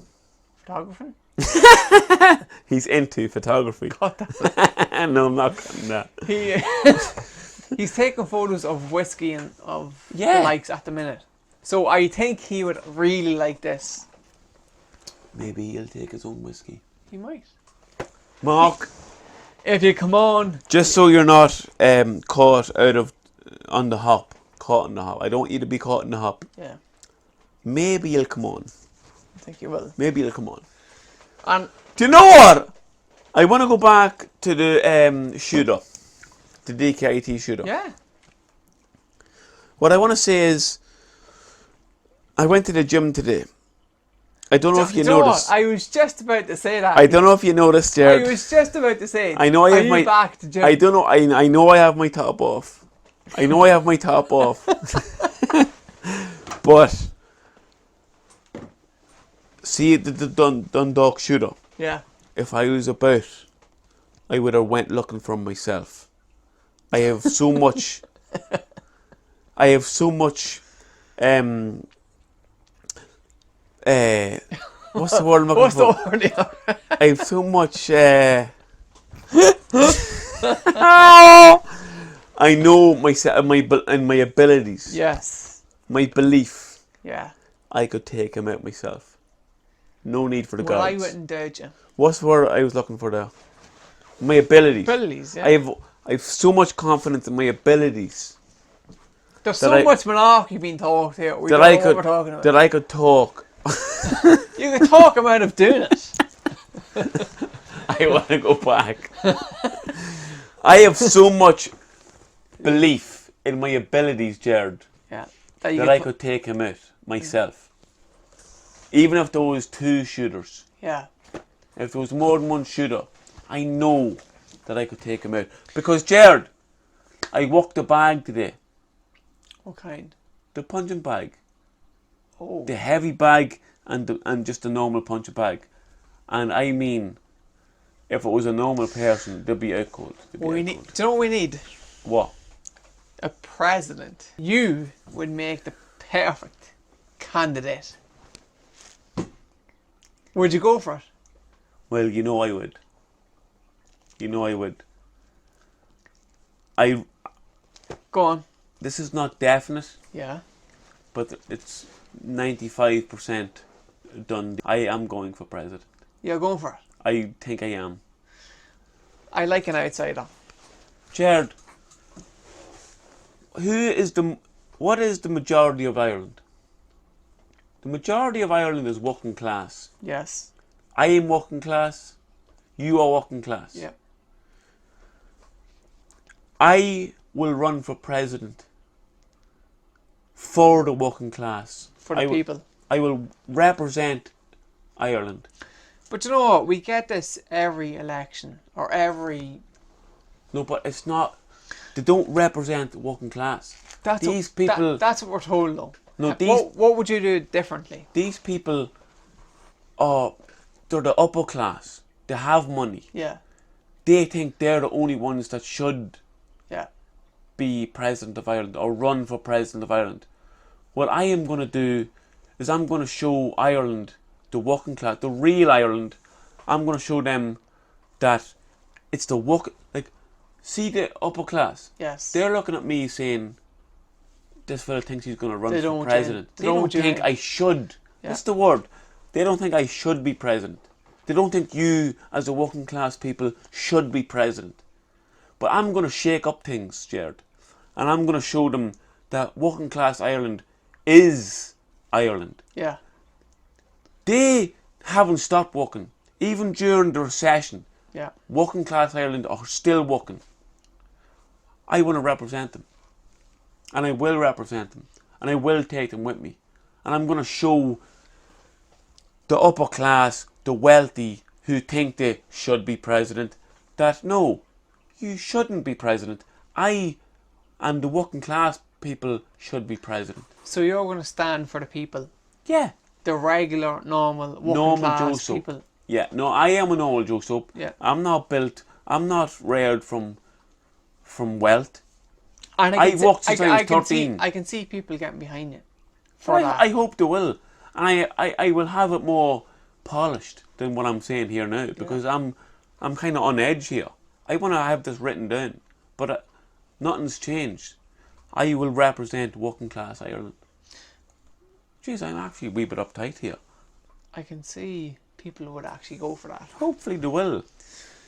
He's into photography. Cut that. No, I'm not cutting that. He's taking photos of whiskey and of Yeah. the likes at the minute. So I think he would really like this. Maybe he'll take his own whiskey. He might. Mark, If you come on, just so you're not caught on the hop. Caught in the hop. I don't want you to be caught in the hop. yeah. Maybe you'll come on. think you will. Maybe it'll come on. And Do you know what? I want to go back to the shooter. The DKIT shooter. yeah. What I want to say is, I went to the gym today. I don't know if you Do know noticed. what? I was just about to say that. I don't know if you noticed, Jared. I was just about to say. I know I have Are my. you back to gym? I don't know. I know I have my top off. I know I have my top off. But see the Dundalk shooter. Yeah. If I was about, I would have went looking for myself. I have so much. I have so much. What's the word I'm looking What's for? the word? Yeah. I have so much. I know my abilities. Yes. My belief. Yeah. I could take him out myself. No need for the Well, I guards. wouldn't doubt you. What's the word I was looking for there? My abilities. Abilities, yeah. I have so much confidence in my abilities. There's so much Malarkey being talked here. We don't know what we're talking about. That I could talk. You can talk him out of doing it. I want to go back. I have so much belief in my abilities, Jared, Yeah. that I could take him out myself. Even if there was 2 shooters. Yeah. If there was more than 1 shooter, I know that I could take him out. Because, Jared, I walked the bag today. What kind? The punching bag. Oh. The heavy bag and just a normal punching bag. And I mean, if it was a normal person, they'd be out cold. Do you know what we need? What? A president. You would make the perfect candidate. Would you go for it? Well, you know I would. You know I would. Go on. This is not definite, Yeah. but it's 95% done. I am going for president. You're going for it. I think I am. I like an outsider. Jared, what is the majority of Ireland? The majority of Ireland is working class. Yes. I am working class. You are working class. Yeah. I will run for president for the working class. For the people. I will represent Ireland. But you know what? We get this every election or every. No, but it's not. They don't represent the working class. That's what we're told, though. No, what would you do differently? These people they're the upper class. They have money. Yeah. They think they're the only ones that should Yeah. be president of Ireland or run for president of Ireland. What I am going to do is I'm going to show Ireland, the working class, the real Ireland. I'm going to show them that it's see the upper class. Yes. They're looking at me saying, this fella thinks he's going to run for president. president. They don't think I should. Yeah. That's the word. They don't think I should be president. They don't think you, as the working class people, should be president. But I'm going to shake up things, Jared. And I'm going to show them that working class Ireland is Ireland. Yeah. They haven't stopped working. Even during the recession, Yeah. working class Ireland are still working. I want to represent them. And I will represent them. And I will take them with me. And I'm going to show the upper class, the wealthy, who think they should be president, that no, you shouldn't be president. I and the working class people should be president. So you're going to stand for the people? Yeah. The regular, normal, working class people? Yeah, no, I am a normal Joe Soap. Yeah. I'm not reared from wealth. And I've worked since I was 13. I can see people getting behind you. I hope they will. And I will have it more polished than what I'm saying here now, because I'm kind of on edge here. I want to have this written down, but nothing's changed. I will represent working class Ireland. Jeez, I'm actually a wee bit uptight here. I can see people would actually go for that. Hopefully they will,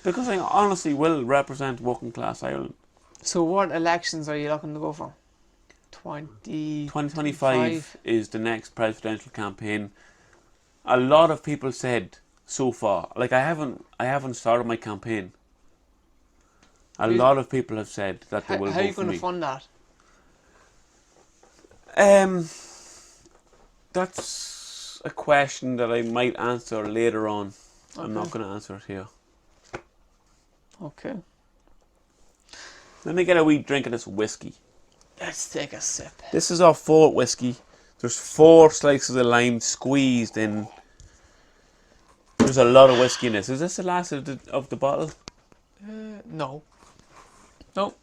because I honestly will represent working class Ireland. So what elections are you looking to go for? 2025 is the next presidential campaign. a lot of people said so far. Like I haven't started my campaign. A lot of people have said that they will How are vote you for going me. to fund that? That's a question that I might answer later on. Okay. I'm not going to answer it here. Okay. Let me get a wee drink of this whiskey. Let's take a sip. This is our fourth whiskey. There's 4 slices of lime squeezed in. There's a lot of whiskey in this. Is this the last of the bottle? No. No.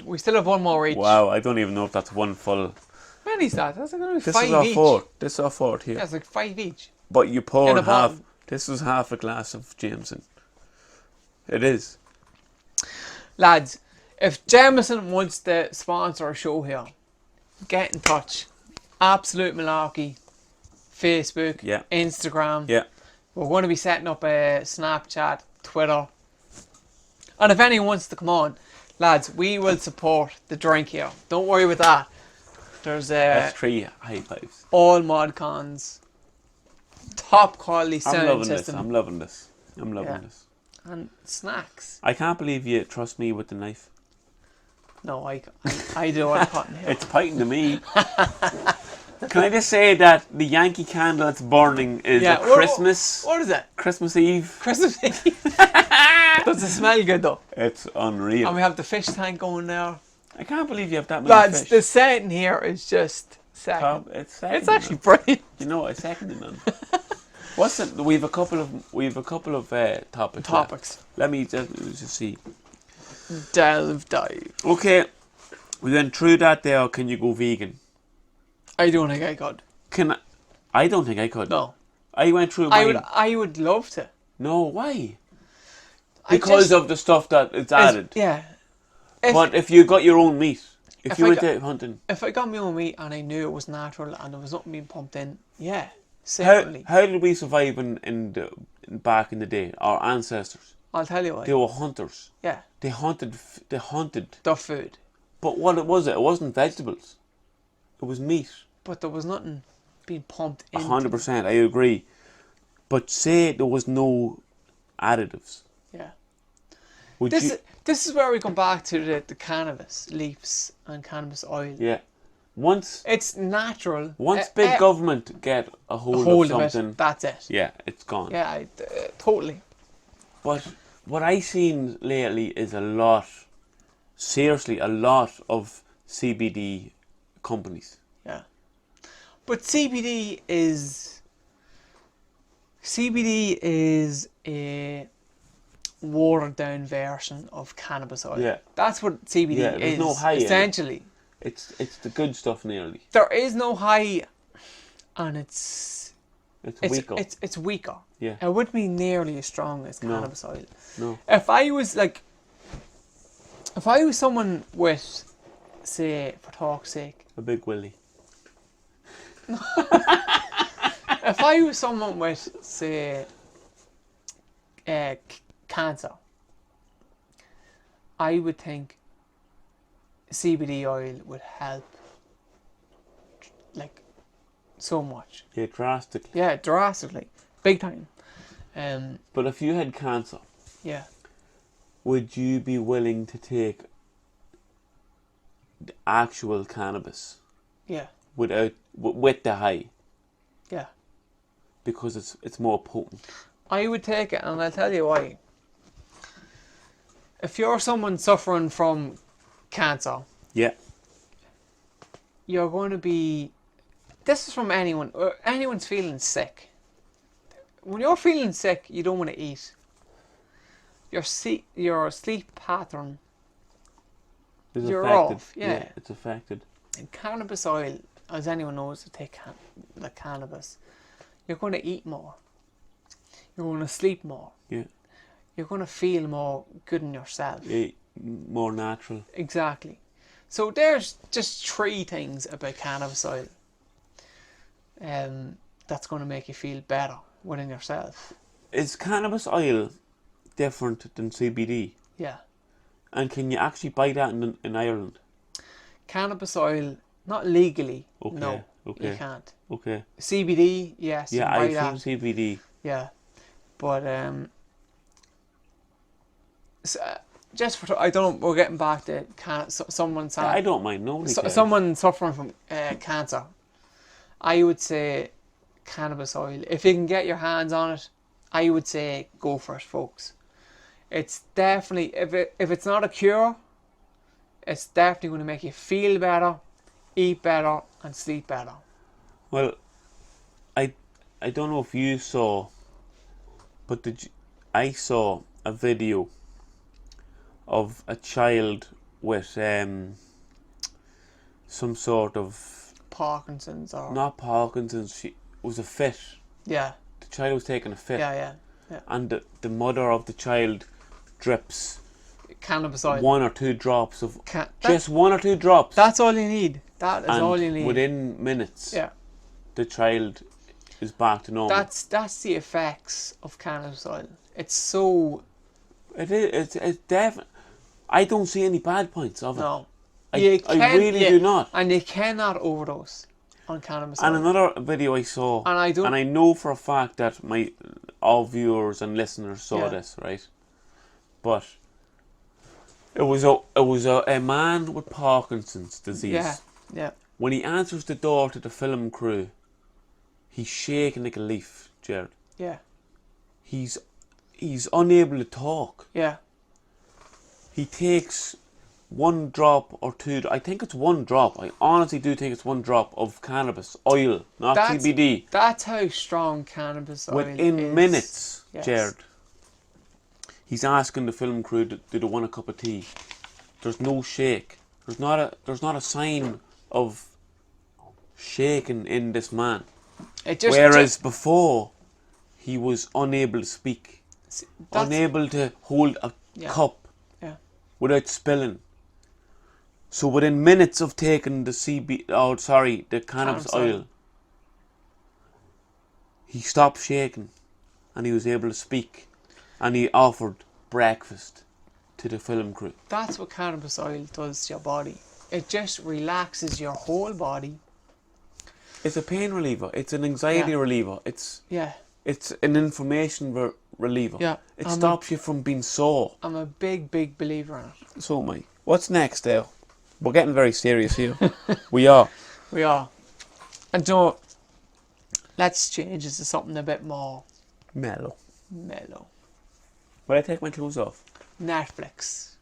We still have one more each. Wow, I don't even know if that's one full. How many is that? That's like only This 5 is our each. fourth. This is our fourth here. Yeah, it's like 5 each. But you poured In a half. bottle. This is half a glass of Jameson. It is. Lads, if Jameson wants to sponsor a show here, get in touch. Absolute Malarkey. Facebook. Yeah. Instagram. Yeah. We're going to be setting up a Snapchat, Twitter. And if anyone wants to come on, lads, we will support the drink here. Don't worry about that. There's That's 3 high fives. all mod cons, top quality I'm sound loving system, this. I'm loving this. I'm loving Yeah. this. and snacks. I can't believe you trust me with the knife. No, I do what I'm putting here. It's biting to me. Can I just say that the Yankee candle that's burning is a Christmas What is it? Christmas Eve? Christmas Eve. Does it smell good though? It's unreal. And we have the fish tank going there. I can't believe you have that many Lads, fish. the setting here is just second. It's It's actually brilliant. You know what? It's second, man. What's it? We've a couple of topics. Topics. Let me just see. Dive. Okay, we went through that there. Can you go vegan? I don't think I could. I don't think I could. No. I went through mine. I would love to. No, why? Because of the stuff that it's added. Yeah. But if you got your own meat, if you went out hunting, If I got my own meat and I knew it was natural and there was nothing being pumped in, yeah, certainly. how did we survive back in the day? Our ancestors, I'll tell you why. they were hunters. Yeah, They hunted. their food. But what was it? It wasn't vegetables. It was meat. But there was nothing being pumped in. 100%. I agree. But say there was no additives. Yeah. Would This you? this is where we come back to the cannabis leaves and cannabis oil. Yeah. Once It's natural. big government get a hold of something, it. That's it. yeah, it's gone. Yeah, totally. But what I seen lately is a lot of CBD companies. Yeah. But CBD is a watered down version of cannabis oil. Yeah. That's what CBD Yeah, there's is. no high in it. Essentially. It's the good stuff nearly. There is no high, and it's weaker. It's weaker. Yeah. It wouldn't be nearly as strong as No. cannabis oil. No. If I was someone with, say, for talk's sake, A big willy. if I was someone with, say, cancer, I would think CBD oil would help, like, so much. Yeah, drastically. Yeah, drastically, big time. But if you had cancer, Yeah, would you be willing to take the actual cannabis yeah, with the high? yeah. Because it's more potent. I would take it, and I'll tell you why. If you're someone suffering from cancer, Yeah. you're going to be. This is from anyone. Anyone's feeling sick. When you're feeling sick, you don't want to eat. Your sleep pattern. It's You're affected. off, yeah. It's affected. And cannabis oil, as anyone knows, to take the cannabis, you're going to eat more. You're going to sleep more. Yeah. You're going to feel more good in yourself. More natural. Exactly. So there's just 3 things about cannabis oil that's going to make you feel better within yourself. Is cannabis oil different than CBD? Yeah. And can you actually buy that in Ireland? Cannabis oil, not legally, Okay, no, okay. you can't. Okay. CBD, yes, you Yeah, can buy I've seen that. CBD. Yeah, but just for I don't. We're getting back to someone Yeah, I saying don't mind. Nobody cares. someone suffering from cancer. I would say cannabis oil. If you can get your hands on it, I would say go for it, folks. It's definitely if it's not a cure, it's definitely going to make you feel better, eat better, and sleep better. Well, I I don't know if you saw, but I saw a video of a child with some sort of, Parkinson's or not Parkinson's. She was a fit. yeah, The child was taking a fit, yeah. and the mother of the child drips Cannabis oil. 1 or 2 drops of Can- just 1 or 2 drops, That's all you need. That is and all you need. within minutes, Yeah. the child is back to normal. That's the effects of cannabis oil. It's so It is. It's definitely. I don't see any bad points of it. no. I really do not. And you cannot overdose on cannabis And oil. another video I saw, And I don't. and I know for a fact that all viewers and listeners saw Yeah. this, right? But it was a man with Parkinson's disease. Yeah, yeah. When he answers the door to the film crew, he's shaking like a leaf, Jared. Yeah, He's unable to talk. yeah. He takes 1 drop or 2. I think it's 1 drop. I honestly do think it's 1 drop of cannabis oil, not CBD. That's how strong cannabis oil Within is. minutes, Yes. Jared. He's asking the film crew, do they want a cup of tea? There's no shake. There's not a sign of shaking in this man. Whereas before, he was unable to speak, unable to hold a cup without spilling. So within minutes of taking the cannabis oil, he stopped shaking, and he was able to speak, and he offered breakfast to the film crew. That's what cannabis oil does to your body. It just relaxes your whole body. It's a pain reliever. It's an anxiety reliever. It's an inflammation reliever. Yeah. It stops you from being sore. I'm a big believer in it. So am I. What's next, Dale? We're getting very serious here. We are. We are. And so, let's change this to something a bit more Mellow. mellow. Will I take my clothes off? Netflix.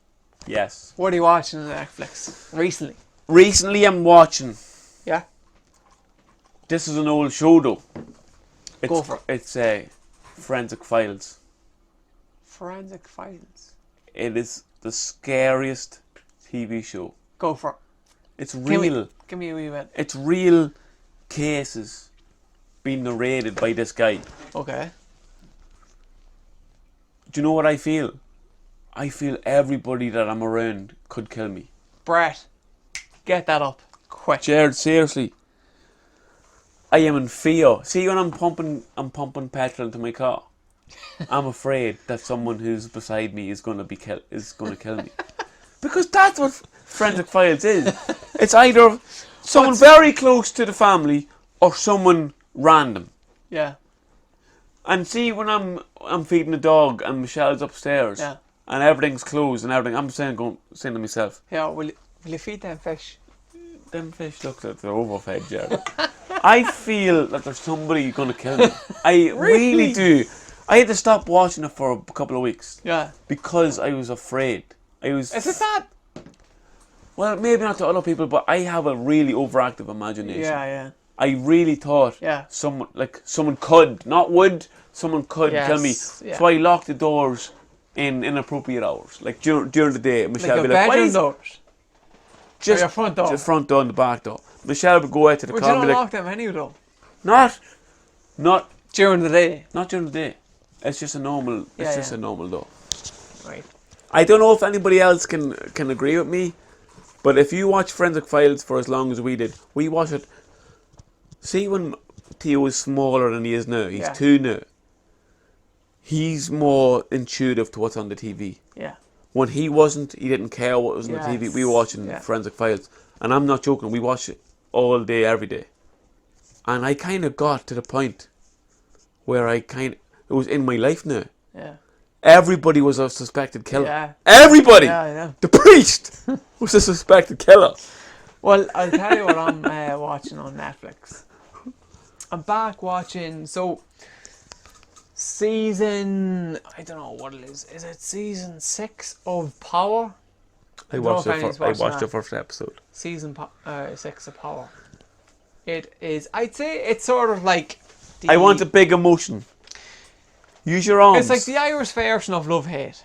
Yes. What are you watching on Netflix recently? Recently I'm watching. Yeah? This is an old show though. Go for it. It's Forensic Files. Forensic Files. It is the scariest TV show. Go for it. It's real. Give me a wee bit. It's real cases being narrated by this guy. Okay. Do you know what I feel? I feel everybody that I'm around could kill me. Brett, get that up quick. Jared, seriously. I am in fear. See, when I'm pumping petrol into my car, I'm afraid that someone who's beside me is going to kill me. Because that's what Forensic Files is. It's either someone very close to the family or someone random. Yeah. And see, when I'm feeding the dog and Michelle's upstairs and everything's closed and everything, I'm saying to myself, Yeah, will you feed them fish? them fish look like they're overfed, Jared. I feel that there's somebody going to kill me. I really do. I had to stop watching it for a couple of weeks. Yeah. Because I was afraid. Is it that? Well, maybe not to other people, but I have a really overactive imagination. Yeah. I really thought someone could, not would, someone could kill me. Yeah. So I locked the doors in inappropriate hours, like during the day. Michelle Like would be your like, bedroom doors? just or your front door? The front door and the back door. Michelle would go out to the Would car you and not be lock them anyway though? not During the day? not during the day. It's just a normal. It's just a normal door. Right. I don't know if anybody else can agree with me, but if you watch Forensic Files for as long as we did, we watch it. See, when Theo is smaller than he is now, he's 2 now. He's more intuitive to what's on the TV. Yeah. When he wasn't, he didn't care what was on the TV. We were watching Forensic Files, and I'm not joking. We watch it all day, every day. And I kind of got to the point where it was in my life now. Yeah. Everybody was a suspected killer. Yeah. Everybody! Yeah. The priest was a suspected killer. Well, I'll tell you what I'm watching on Netflix. I'm back watching, season, I don't know what it is. Is it season 6 of Power? I don't know watched, if anyone's I watching watched the that. first episode. Season 6 of Power. It is, I'd say it's sort of like I want a big emotion. Use your arms. It's like the Irish version of Love Hate.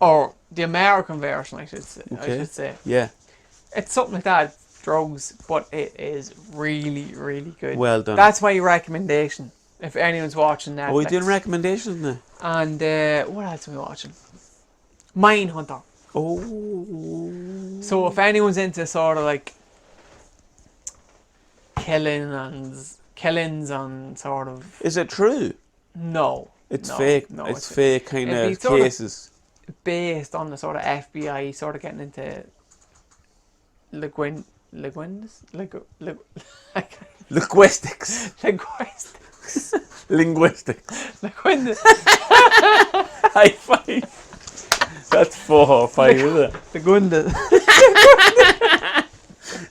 Or the American version, I should say. Yeah. It's something like that. Drugs, but it is really, really good. Well done. That's my recommendation. If anyone's watching Netflix. Oh, we doing recommendations now. And what else are we watching? Mindhunter. Oh. So if anyone's into sort of like killings and sort of Is it true? no. It's no, fake. No, it's fake kind it'd be of sort of cases. based on the sort of FBI sort of getting into linguistics. Linguistics. Linguistics. High five. That's 4 or 5, isn't it?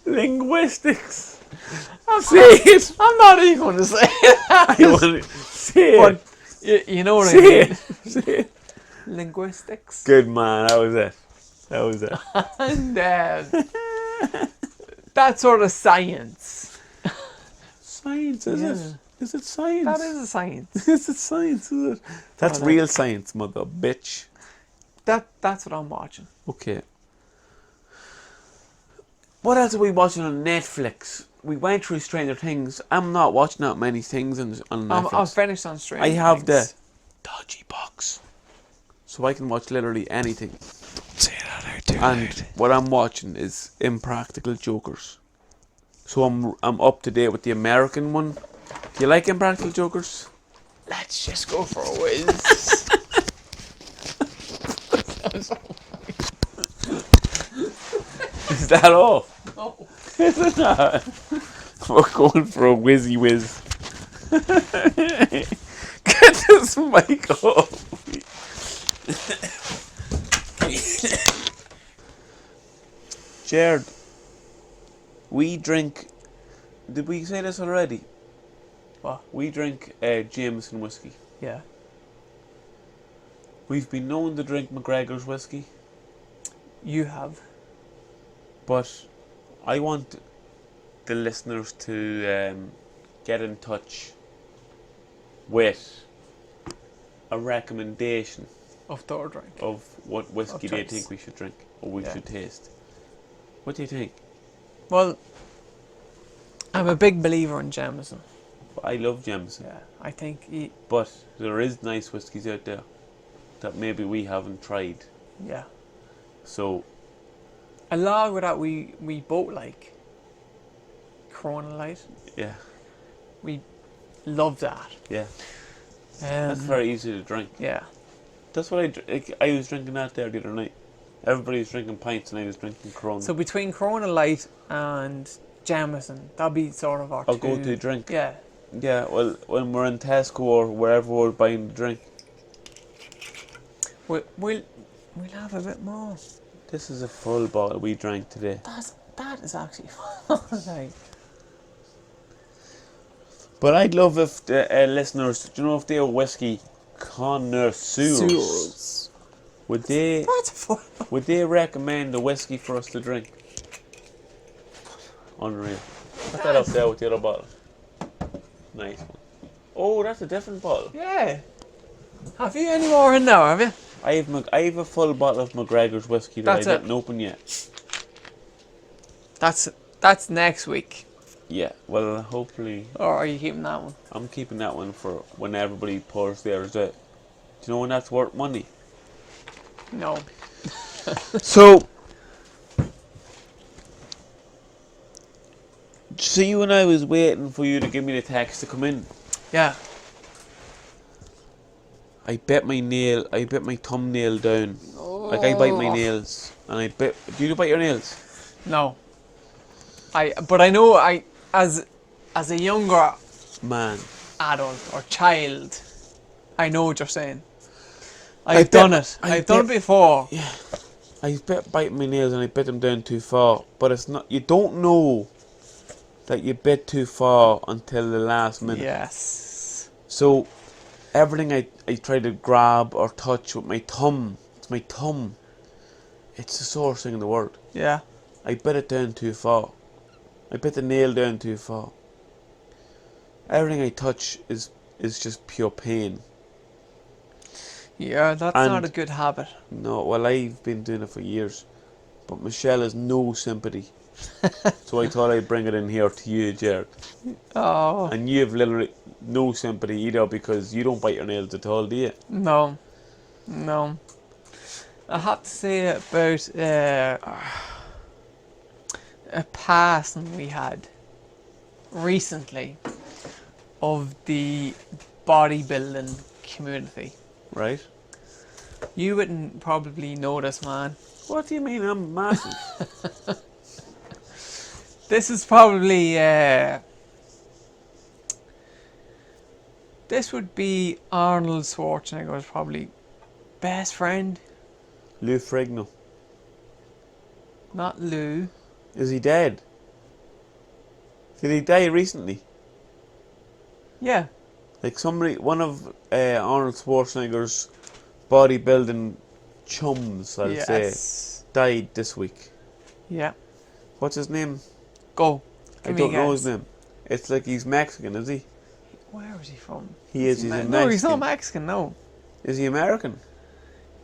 Linguistics. Say it. I'm not even going to say it. I want to say it. But you know what I Say mean. it. Say it. Linguistics. Good man. That was it. That was it. And that sort of science. Science, is it? Is it science? That is a science. Is it science, is it? That's real science, mother bitch. That's what I'm watching. Okay. What else are we watching on Netflix? We went through Stranger Things. I'm not watching that many things on Netflix. I'm finished on Stranger I have Things. the dodgy box, so I can watch literally anything. Say that out too And loud. what I'm watching is Impractical Jokers. So I'm up to date with the American one. Do you like Impractical Jokers? Let's just go for a whiz. Is that all? No. Is it not? We're going for a whizzy whiz. Get this mic off. Jared, we drink. Did we say this already? What? We drink Jameson whiskey. Yeah. We've been known to drink McGregor's whiskey, You have. but I want the listeners to get in touch with a recommendation Of third drink. of what whiskey they choice. think we should drink or we should taste. What do you think? Well, I'm a big believer in Jameson. I love Jameson, Yeah. I think but there is nice whiskies out there that maybe we haven't tried. yeah. So A lager that we both like. Corona Light. yeah, We love that. yeah, that's very easy to drink. Yeah. That's what I was drinking that there the other night. Everybody was drinking pints and I was drinking Corona. So between Corona Light and Jameson, that'll be sort of our I'll go to drink. Yeah. Yeah, well, when we're in Tesco or wherever we're buying the drink. We'll have a bit more. This is a full bottle we drank today. That is actually fun. Like, But I'd love if the listeners, do you know, if they're whiskey connoisseurs, would they that's fun. would they recommend a whiskey for us to drink? Unreal. Put that up there with the other bottle. Nice one. Oh, that's a different bottle. Yeah. Have you any more in now, have you? I have a full bottle of McGregor's whiskey that That's I it. didn't open yet. That's next week. Yeah, well, hopefully Or are you keeping that one? I'm keeping that one for when everybody pours theirs out. Do you know when that's worth money? No. So see, when I was waiting for you to give me the text to come in, Yeah. I bit my thumbnail down. Like I bite my nails, and do you bite your nails? No. But I know as as a younger Man. adult or child, I know what you're saying. I I've done it. I've done it before. Yeah. I bit biting my nails and I bit them down too far. But it's not. You don't know that you bit too far until the last minute. Yes. So everything I try to grab or touch with my thumb, it's my thumb. It's the sorest thing in the world. Yeah. I bit it down too far. I bit the nail down too far. Everything I touch is just pure pain. Yeah, that's And not a good habit. no, well, I've been doing it for years. But Michelle has no sympathy. So I thought I'd bring it in here to you, Jared. Oh. And you have literally no sympathy either because you don't bite your nails at all, do you? No. No. I have to say about a passing we had recently of the bodybuilding community. Right? You wouldn't probably know this, man. What do you mean? I'm massive. This is probably this would be Arnold Schwarzenegger's probably best friend. Lou Ferrigno. Not Lou. Is he dead? Did he die recently? Yeah. Like somebody, one of Arnold Schwarzenegger's bodybuilding chums, I'll say, died this week. Yeah. What's his name? Go. I don't know his name. It's like he's Mexican, is he? Where is he from? He is. He's a Mexican. No, he's not Mexican. No. Is he American?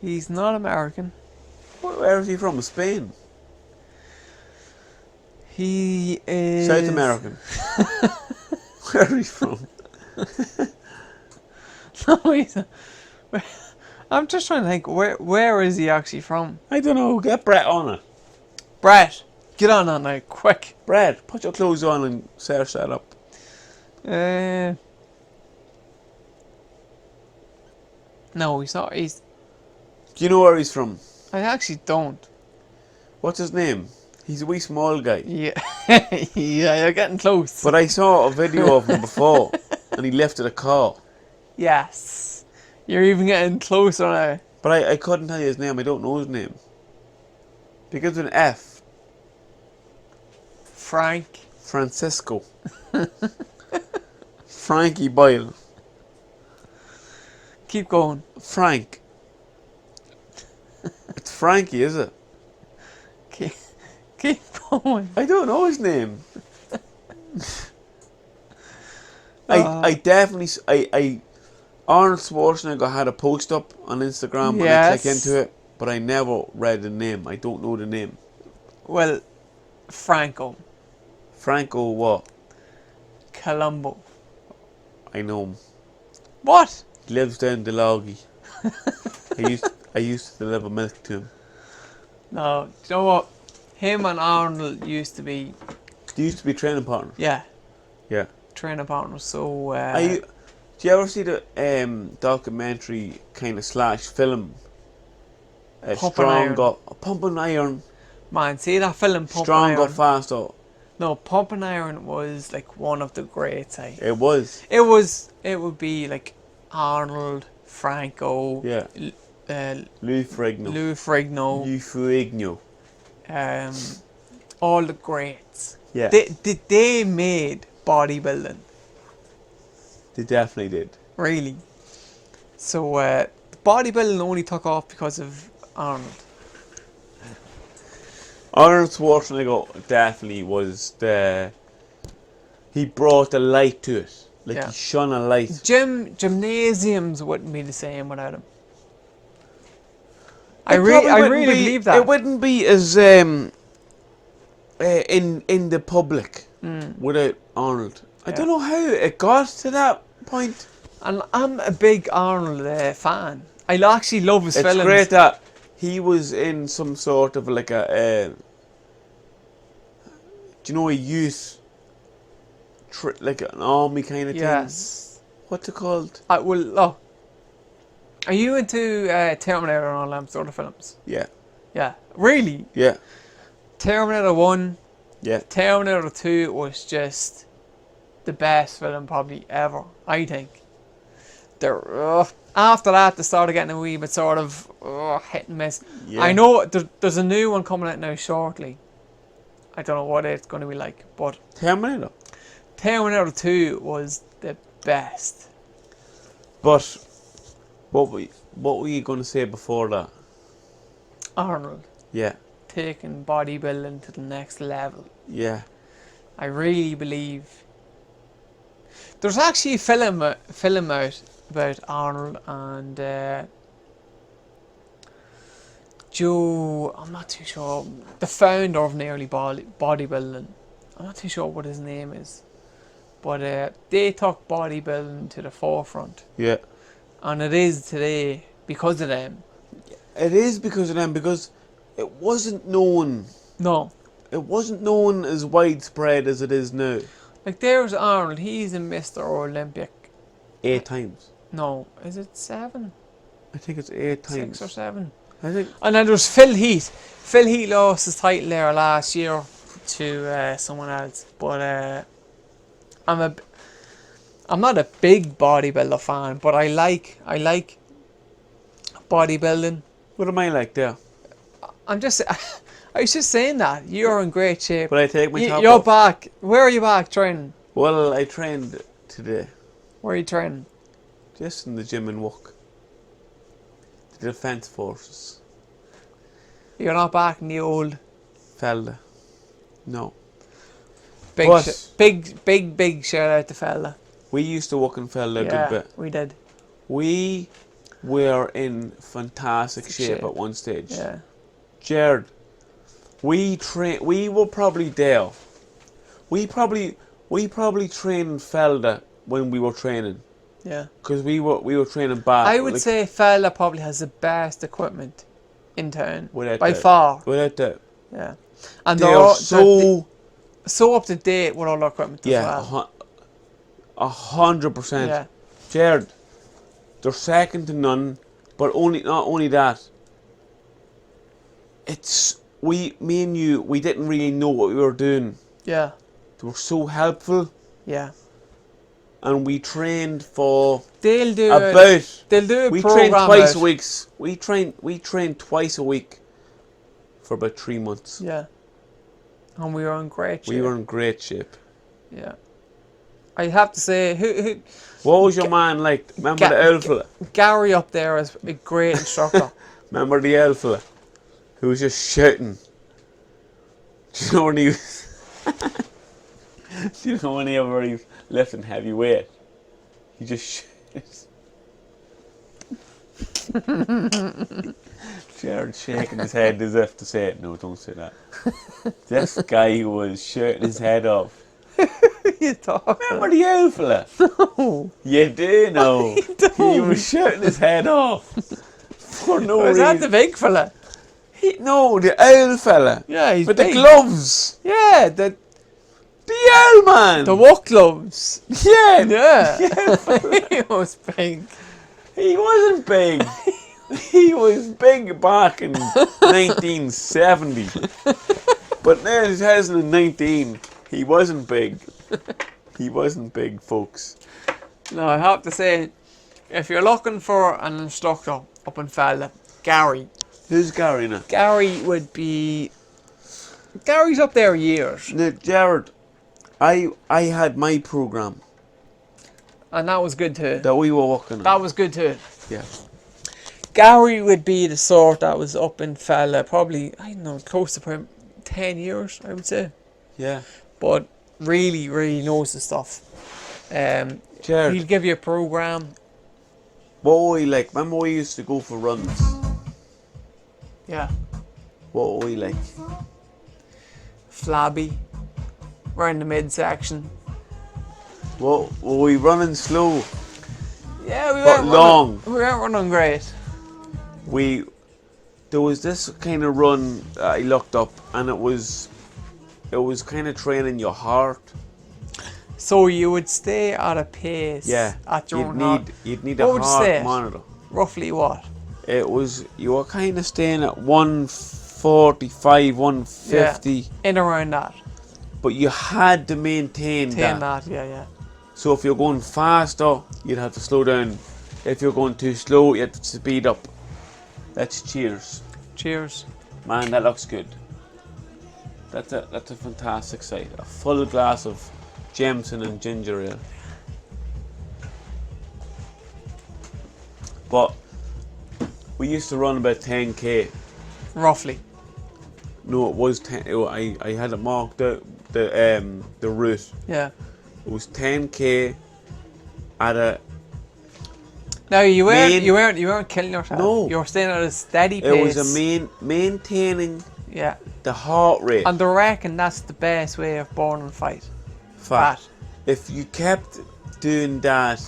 He's not American. Where is he from? Spain. He is South American. Where is he from? No, he's. I'm just trying to think. Where is he actually from? I don't know. Get Brett on it. Brett, get on that now, quick. Brett, put your clothes on and search that up. No, he's not. He's. Do you know where he's from? I actually don't. What's his name? He's a wee small guy. Yeah, yeah, you're getting close. But I saw a video of him before, and he lifted a car. Yes, you're even getting closer now. But I couldn't tell you his name. I don't know his name. Begins with an F. Francisco. Frankie Boyle. Keep going. Frank. It's Frankie, is it? Keep going. I don't know his name. I definitely Arnold Schwarzenegger had a post up on Instagram and I clicked into it, but I never read the name. I don't know the name. Well, Franco what? Colombo. I know him. What? He lives down the Loggy. I used to deliver milk to him. No, do you know what? Him and Arnold used to be. They used to be training partners. Yeah. Yeah. Training partners. So. Do you ever see the documentary kind of / film? Pumping Iron. Man, see that film, Pumping Stronger, Iron? Faster. No, Pumping Iron was like one of the greats. It was. It would be like Arnold, Franco. Yeah. Lou Ferrigno. Lou Ferrigno. All the greats. Yeah. They made bodybuilding. They definitely did. Really. So bodybuilding only took off because of Arnold. Arnold Schwarzenegger definitely was he brought the light to it. Like he shone a light. Gymnasiums wouldn't be the same without him. I really believe that. It wouldn't be as in the public without Arnold. I don't know how it got to that point. And I'm a big Arnold fan. I actually love his films. It's great that he was in some sort of like a do you know, a youth like an army kind of thing? Yes. What's it called? Are you into Terminator and all them sort of films? Yeah. Yeah. Really? Yeah. Terminator 1. Yeah. Terminator 2 was just the best film probably ever, I think. After that, they started getting a wee bit sort of hit and miss. Yeah. I know there's a new one coming out now shortly. I don't know what it's going to be like, but Terminator. Terminator 2 was the best. But what were you going to say before that? Arnold Yeah. taking bodybuilding to the next level. Yeah. I really believe there's actually a film out about Arnold and Joe. I'm not too sure. The founder of nearly bodybuilding. I'm not too sure what his name is, but they took bodybuilding to the forefront, Yeah. and it is today because of them. It is because of them, because it wasn't known. No, It wasn't known as widespread as it is now. like there's Arnold. He's a Mr. Olympic. 8 times. No, is it 7? I think it's 8 times. 6 or 7. I think. And then there's Phil Heath. Phil Heath lost his title there last year to someone else. But I'm not a big bodybuilder fan, but I like bodybuilding. What am I like there? I was just saying that you're in great shape. But I take my top You're off. back. Where are you back training? Well, I trained today. Where are you training? Just in the gym and walk. The Defence Forces. You're not back in the old Fella. No. big But- big shout out to fella. We used to walk in Fella a good bit. we did. We were in fantastic shape Shape. at one stage. Yeah. Jared, we were probably there. We probably trained Felda when we were training, Yeah. because we were training back. I would say fella probably has the best equipment in town Without by doubt. far. Without doubt. Yeah. And They they're are all- so so up to date with all their equipment as well. 100%. Yeah. Jared, they're second to none. But not only that. Me and you, we didn't really know what we were doing. Yeah. They were so helpful, Yeah. and we trained for They'll do about. a We program trained twice out. a week. We trained twice a week for about 3 months. Yeah. And we were in great shape. We were in great shape. Yeah. I have to say, who What was your man like? Remember the old fella? Gary up there is a great instructor. Remember the old fella who was just shouting? Do you know when he was? Do you know when he was lifting heavy weight? He just Jared shaking his head as if to say it. No, don't say that. This guy was shouting his head off. You talk. Remember the old fella? No. You do know. I don't. He was shouting his head off for no Was reason. that the big fella? No, the old fella. Yeah, he's With big. the gloves. Yeah, the The old man. work gloves. Yeah. Yeah. Yeah. He was big. He wasn't big. He was big back in 1970. But now in 2019, he wasn't big. He wasn't big, folks. No, I have to say, if you're looking for an instructor up in Falla, Gary. Who's Gary now? Gary would be... Gary's up there years. Now, Jared, I had my program And that was good too. that we were working on. That was good too. Yeah. Gary would be the sort that was up in Falla probably, I don't know, close to probably 10 years, I would say. Yeah. But really, really knows the stuff. Jared, He'll give you a program. what were we like? Remember we used to go for runs? Yeah. What were we like? Flabby. We're in the midsection. What were we running slow? Yeah, we But weren't long. Running, we weren't running great. There was this kind of run I looked up, and it was kind of training your heart. So you would stay at a pace. Yeah. At your own heart. You'd need What a would you say heart it? monitor. Roughly what? You were kind of staying at 145, 150, In around that. but you had to maintain Maintain that. that, yeah. So if you're going faster, you'd have to slow down. If you're going too slow, you have to speed up. That's cheers. Cheers. Man, that looks good. That's a fantastic sight. A full glass of Jameson and ginger ale. But we used to run about 10k. Roughly. No, it was 10. I had it marked out the route. Yeah. It was 10k at a. No, you weren't killing yourself. No. You were staying at a steady pace. It was a maintaining Yeah. the heart rate. And I reckon that's the best way of burning fat. If you kept doing that.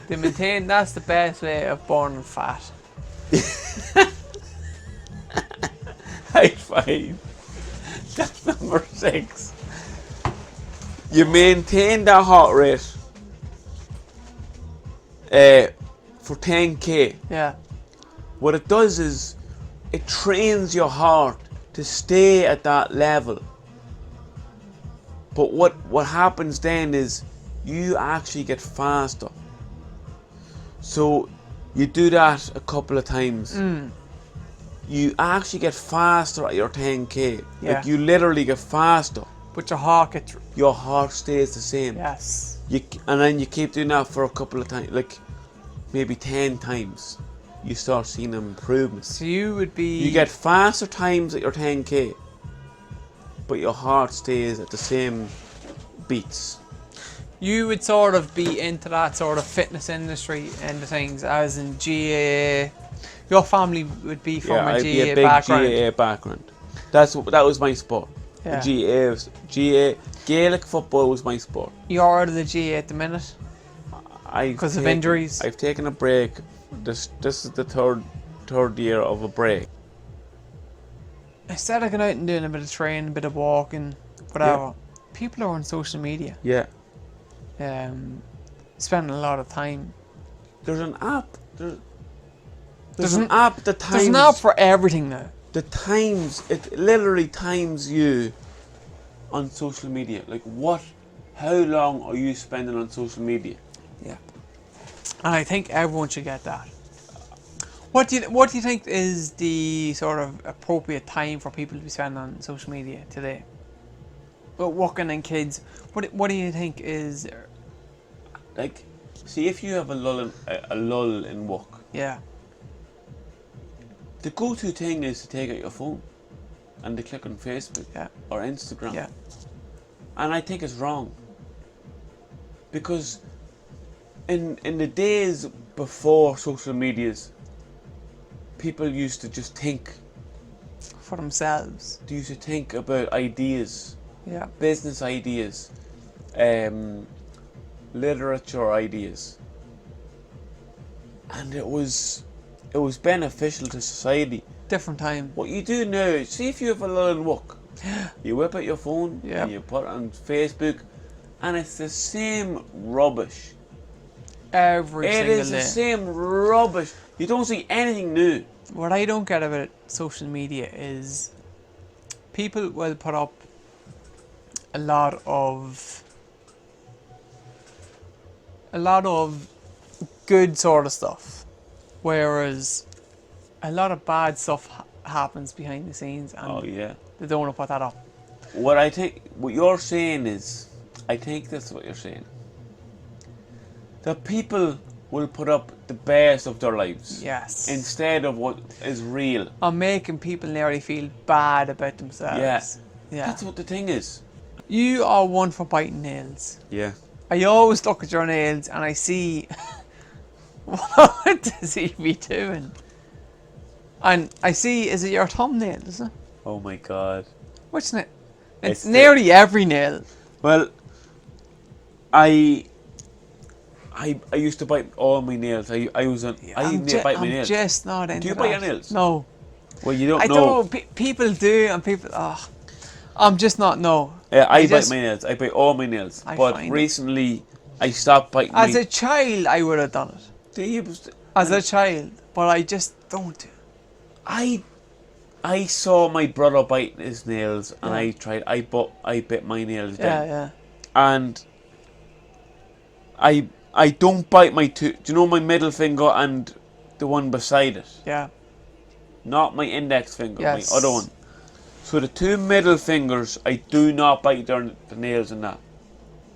To maintain, that's the best way of burning fat. High five. That's number 6. You maintain that heart rate for 10k. Yeah. What it does is it trains your heart to stay at that level. But what happens then is you actually get faster. So you do that a couple of times. You actually get faster at your 10k. Yeah. Like you literally get faster. But your heart gets... Your heart stays the same. Yes. And then you keep doing that for a couple of times, like maybe 10 times. You start seeing improvements. So you would be... You get faster times at your 10k, but your heart stays at the same beats. You would sort of be into that sort of fitness industry and the things, as in GAA. Your family would be from a I'd GAA be a big background. GAA background. That was my sport. Yeah. GAA, Gaelic football was my sport. You're out of the GAA at the minute because of injuries. I've taken a break. This is the third year of a break. Instead of going out and doing a bit of training, a bit of walking, whatever, people are on social media. Yeah. Spending a lot of time. There's an app. There's an app that times. There's an app for everything now. It literally times you on social media. Like how long are you spending on social media? Yeah. And I think everyone should get that. What do you think is the sort of appropriate time for people to be spending on social media today? Well, working and kids, what do you think is... Like, see, if you have a lull in work, Yeah. the go-to thing is to take out your phone and to click on Facebook or Instagram. Yeah. And I think it's wrong. Because in the days before social medias, people used to just think. For themselves. They used to think about ideas. Yeah. Business ideas. Literature ideas. And it was beneficial to society. Different time. What you do now, see if you have a lull in work, you whip out your phone and you put it on Facebook, and it's the same rubbish. Every single day. It is the same rubbish. You don't see anything new. What I don't get about social media is people will put up a lot of good sort of stuff, whereas a lot of bad stuff happens behind the scenes, and they don't want to put that up. What you're saying is, I think that's what you're saying, that people will put up the best of their lives, yes, instead of what is real. I'm making people nearly feel bad about themselves. Yeah. That's what the thing is. You are one for biting nails. Yeah. I always look at your nails and I see what does he be doing? And I see, is it your thumbnail, is it? Oh my god. Which nail? It's nearly every nail. Well, I used to bite all my nails. I bite my nails. I'm just not into Do you that. bite your nails? No. Well, you don't I know. don't. People do, and people. I'm just not. No. Yeah, I bite my nails. I bite all my nails. But recently, I stopped biting. As a child, I would have done it. Do you? As a child, but I just don't. I saw my brother biting his nails, and Yeah. I bit my nails Yeah, down. yeah. And I don't bite my two. Do you know my middle finger and the one beside it? Yeah. Not my index finger, my other Yes. one. So the two middle fingers, I do not bite the nails in that.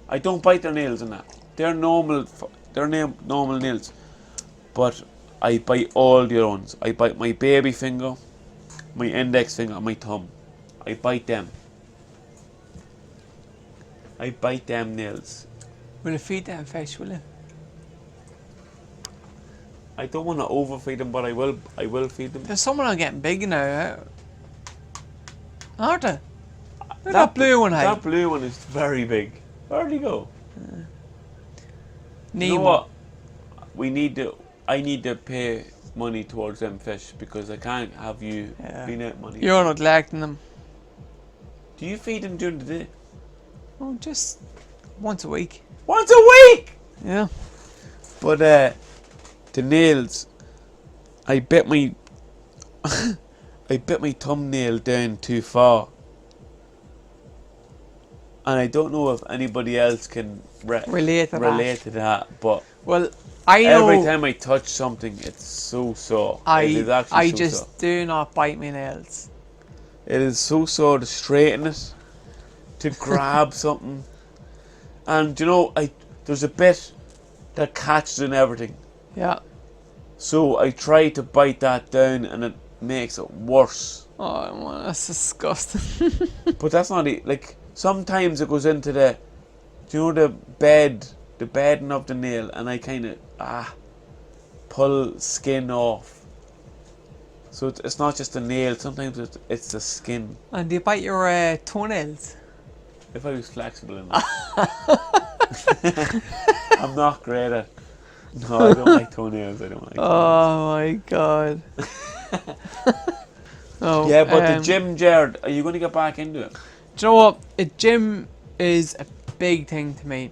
I don't bite their nails in that. They're normal. Normal nails. But I bite all the other ones. I bite my baby finger, my index finger, and my thumb. I bite them. I bite them nails. Will you feed them fish, will you? I don't want to overfeed them, but I will. I will feed them. There's someone getting big now, aren't they? That blue one, hey? That blue one is very big. Where'd he go? Nemo. You know what? I need to pay money towards them fish because I can't have you clean out money. You're neglecting them. Do you feed them during the day? Oh, just once a week. Once a week! Yeah. But the nails, I bit my I bit my thumbnail down too far. And I don't know if anybody else can Relate to that, but well, I know every time I touch something, it's so sore. It is actually I so just sore. do not bite my nails. It is so sore to straighten it, to grab something, and you know, there's a bit that catches in everything. Yeah. So I try to bite that down, and it makes it worse. Oh man, that's disgusting. But that's not it. Like sometimes it goes into the, do you know the bedding of the nail, and I kind of pull skin off. So it's not just the nail. Sometimes it's the skin. And do you bite your toenails? If I was flexible enough. I'm not great at. No, I don't like toenails. I don't like. Oh my god. Oh. Yeah, but the gym, Jared, are you going to get back into it? Do you know what? A gym is a big thing to me.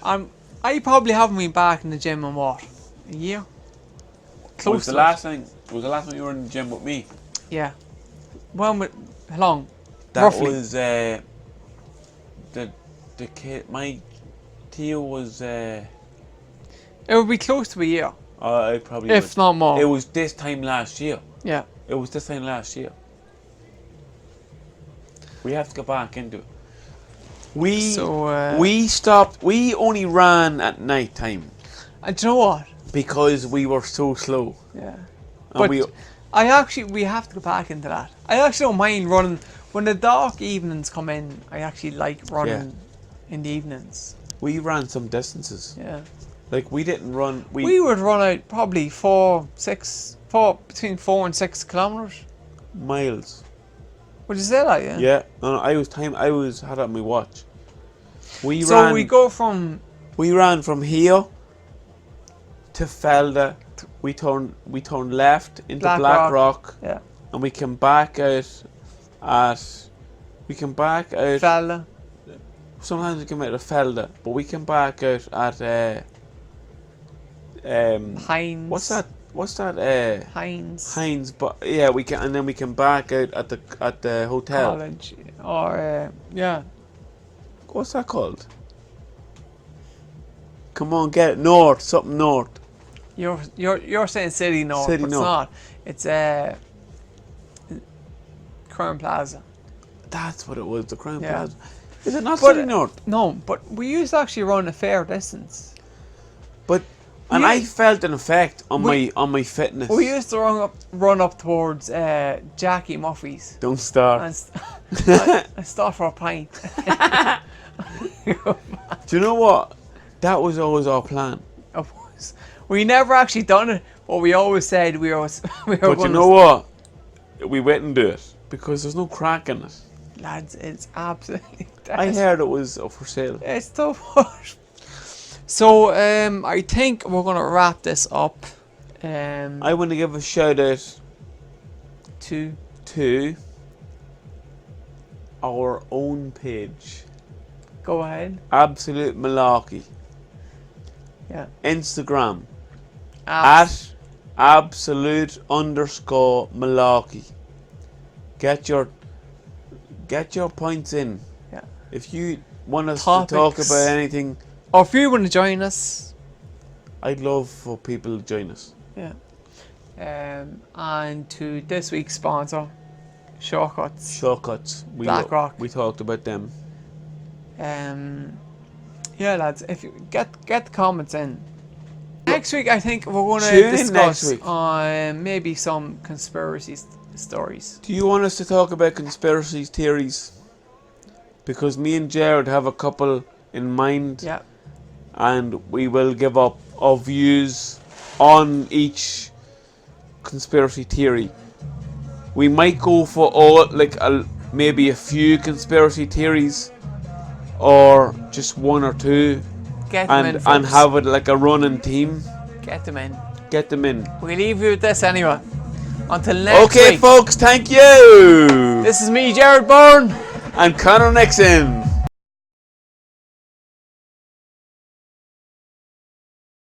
I probably haven't been back in the gym in what? A year? Close Was the to last time you were in the gym with me? Yeah. How long? That Roughly. was the kid. My Theo was. It would be close to a year, I probably. if not more. It was this time last year. Yeah. It was this time last year. We have to go back into it. We stopped. We only ran at night time. And do you know what? Because we were so slow. Yeah. And But we have to go back into that. I actually don't mind running. When the dark evenings come in, I actually like running in the evenings. We ran some distances. Yeah. Like we didn't run. We would run out probably between 4 and 6 kilometers. Miles. Would you say that? Yeah. Yeah. No, I had it on my watch. We ran from here to Felda. We turned left into Black Rock. Yeah. And we came back out Felda. Sometimes we come out of Felda, but we came back out at Hines. What's that? Hines. But yeah, and then we came back out at the hotel. College. Or yeah. What's that called? Come on, get it. North, something north. You're saying City North, City but North. it's not. It's Crown Plaza. That's what it was, the Crown Yeah. Plaza. Is it not But, City North? No, but we used to actually run a fair distance. But I felt an effect on my fitness. We used to run up towards Jackie Muffy's Don't start. and stop for a pint. Do you know what? That was always our plan. Of course, we never actually done it, but we always said we were. But you know what? We wouldn't do it because there's no crack in it. Lads, it's absolutely. I heard it was for sale. It's tough. So I think we're gonna wrap this up. I want to give a shout out to our own page. Go ahead. Absolute Malarkey. Yeah. Instagram at absolute_Malarkey. Get your points in. Yeah. If you want us Topics. to talk about anything, Or if you want to join us. I'd love for people to join us. Yeah. And to this week's sponsor, Shortcuts. Shortcuts. BlackRock. We talked about them. Yeah, lads. If you get the comments in. Next week, I think we're going to Tune in discuss next week. maybe some conspiracy stories. Do you want us to talk about conspiracy theories? Because me and Jared have a couple in mind. Yeah. And we will give up our views on each conspiracy theory. We might go for maybe a few conspiracy theories, or just one or two, Get them in, and folks. have it like a running team. Get them in. Get them in. We leave you with this anyway. Until next Okay, week. folks. Thank you. This is me, Jared Bourne. And Connor Nixon.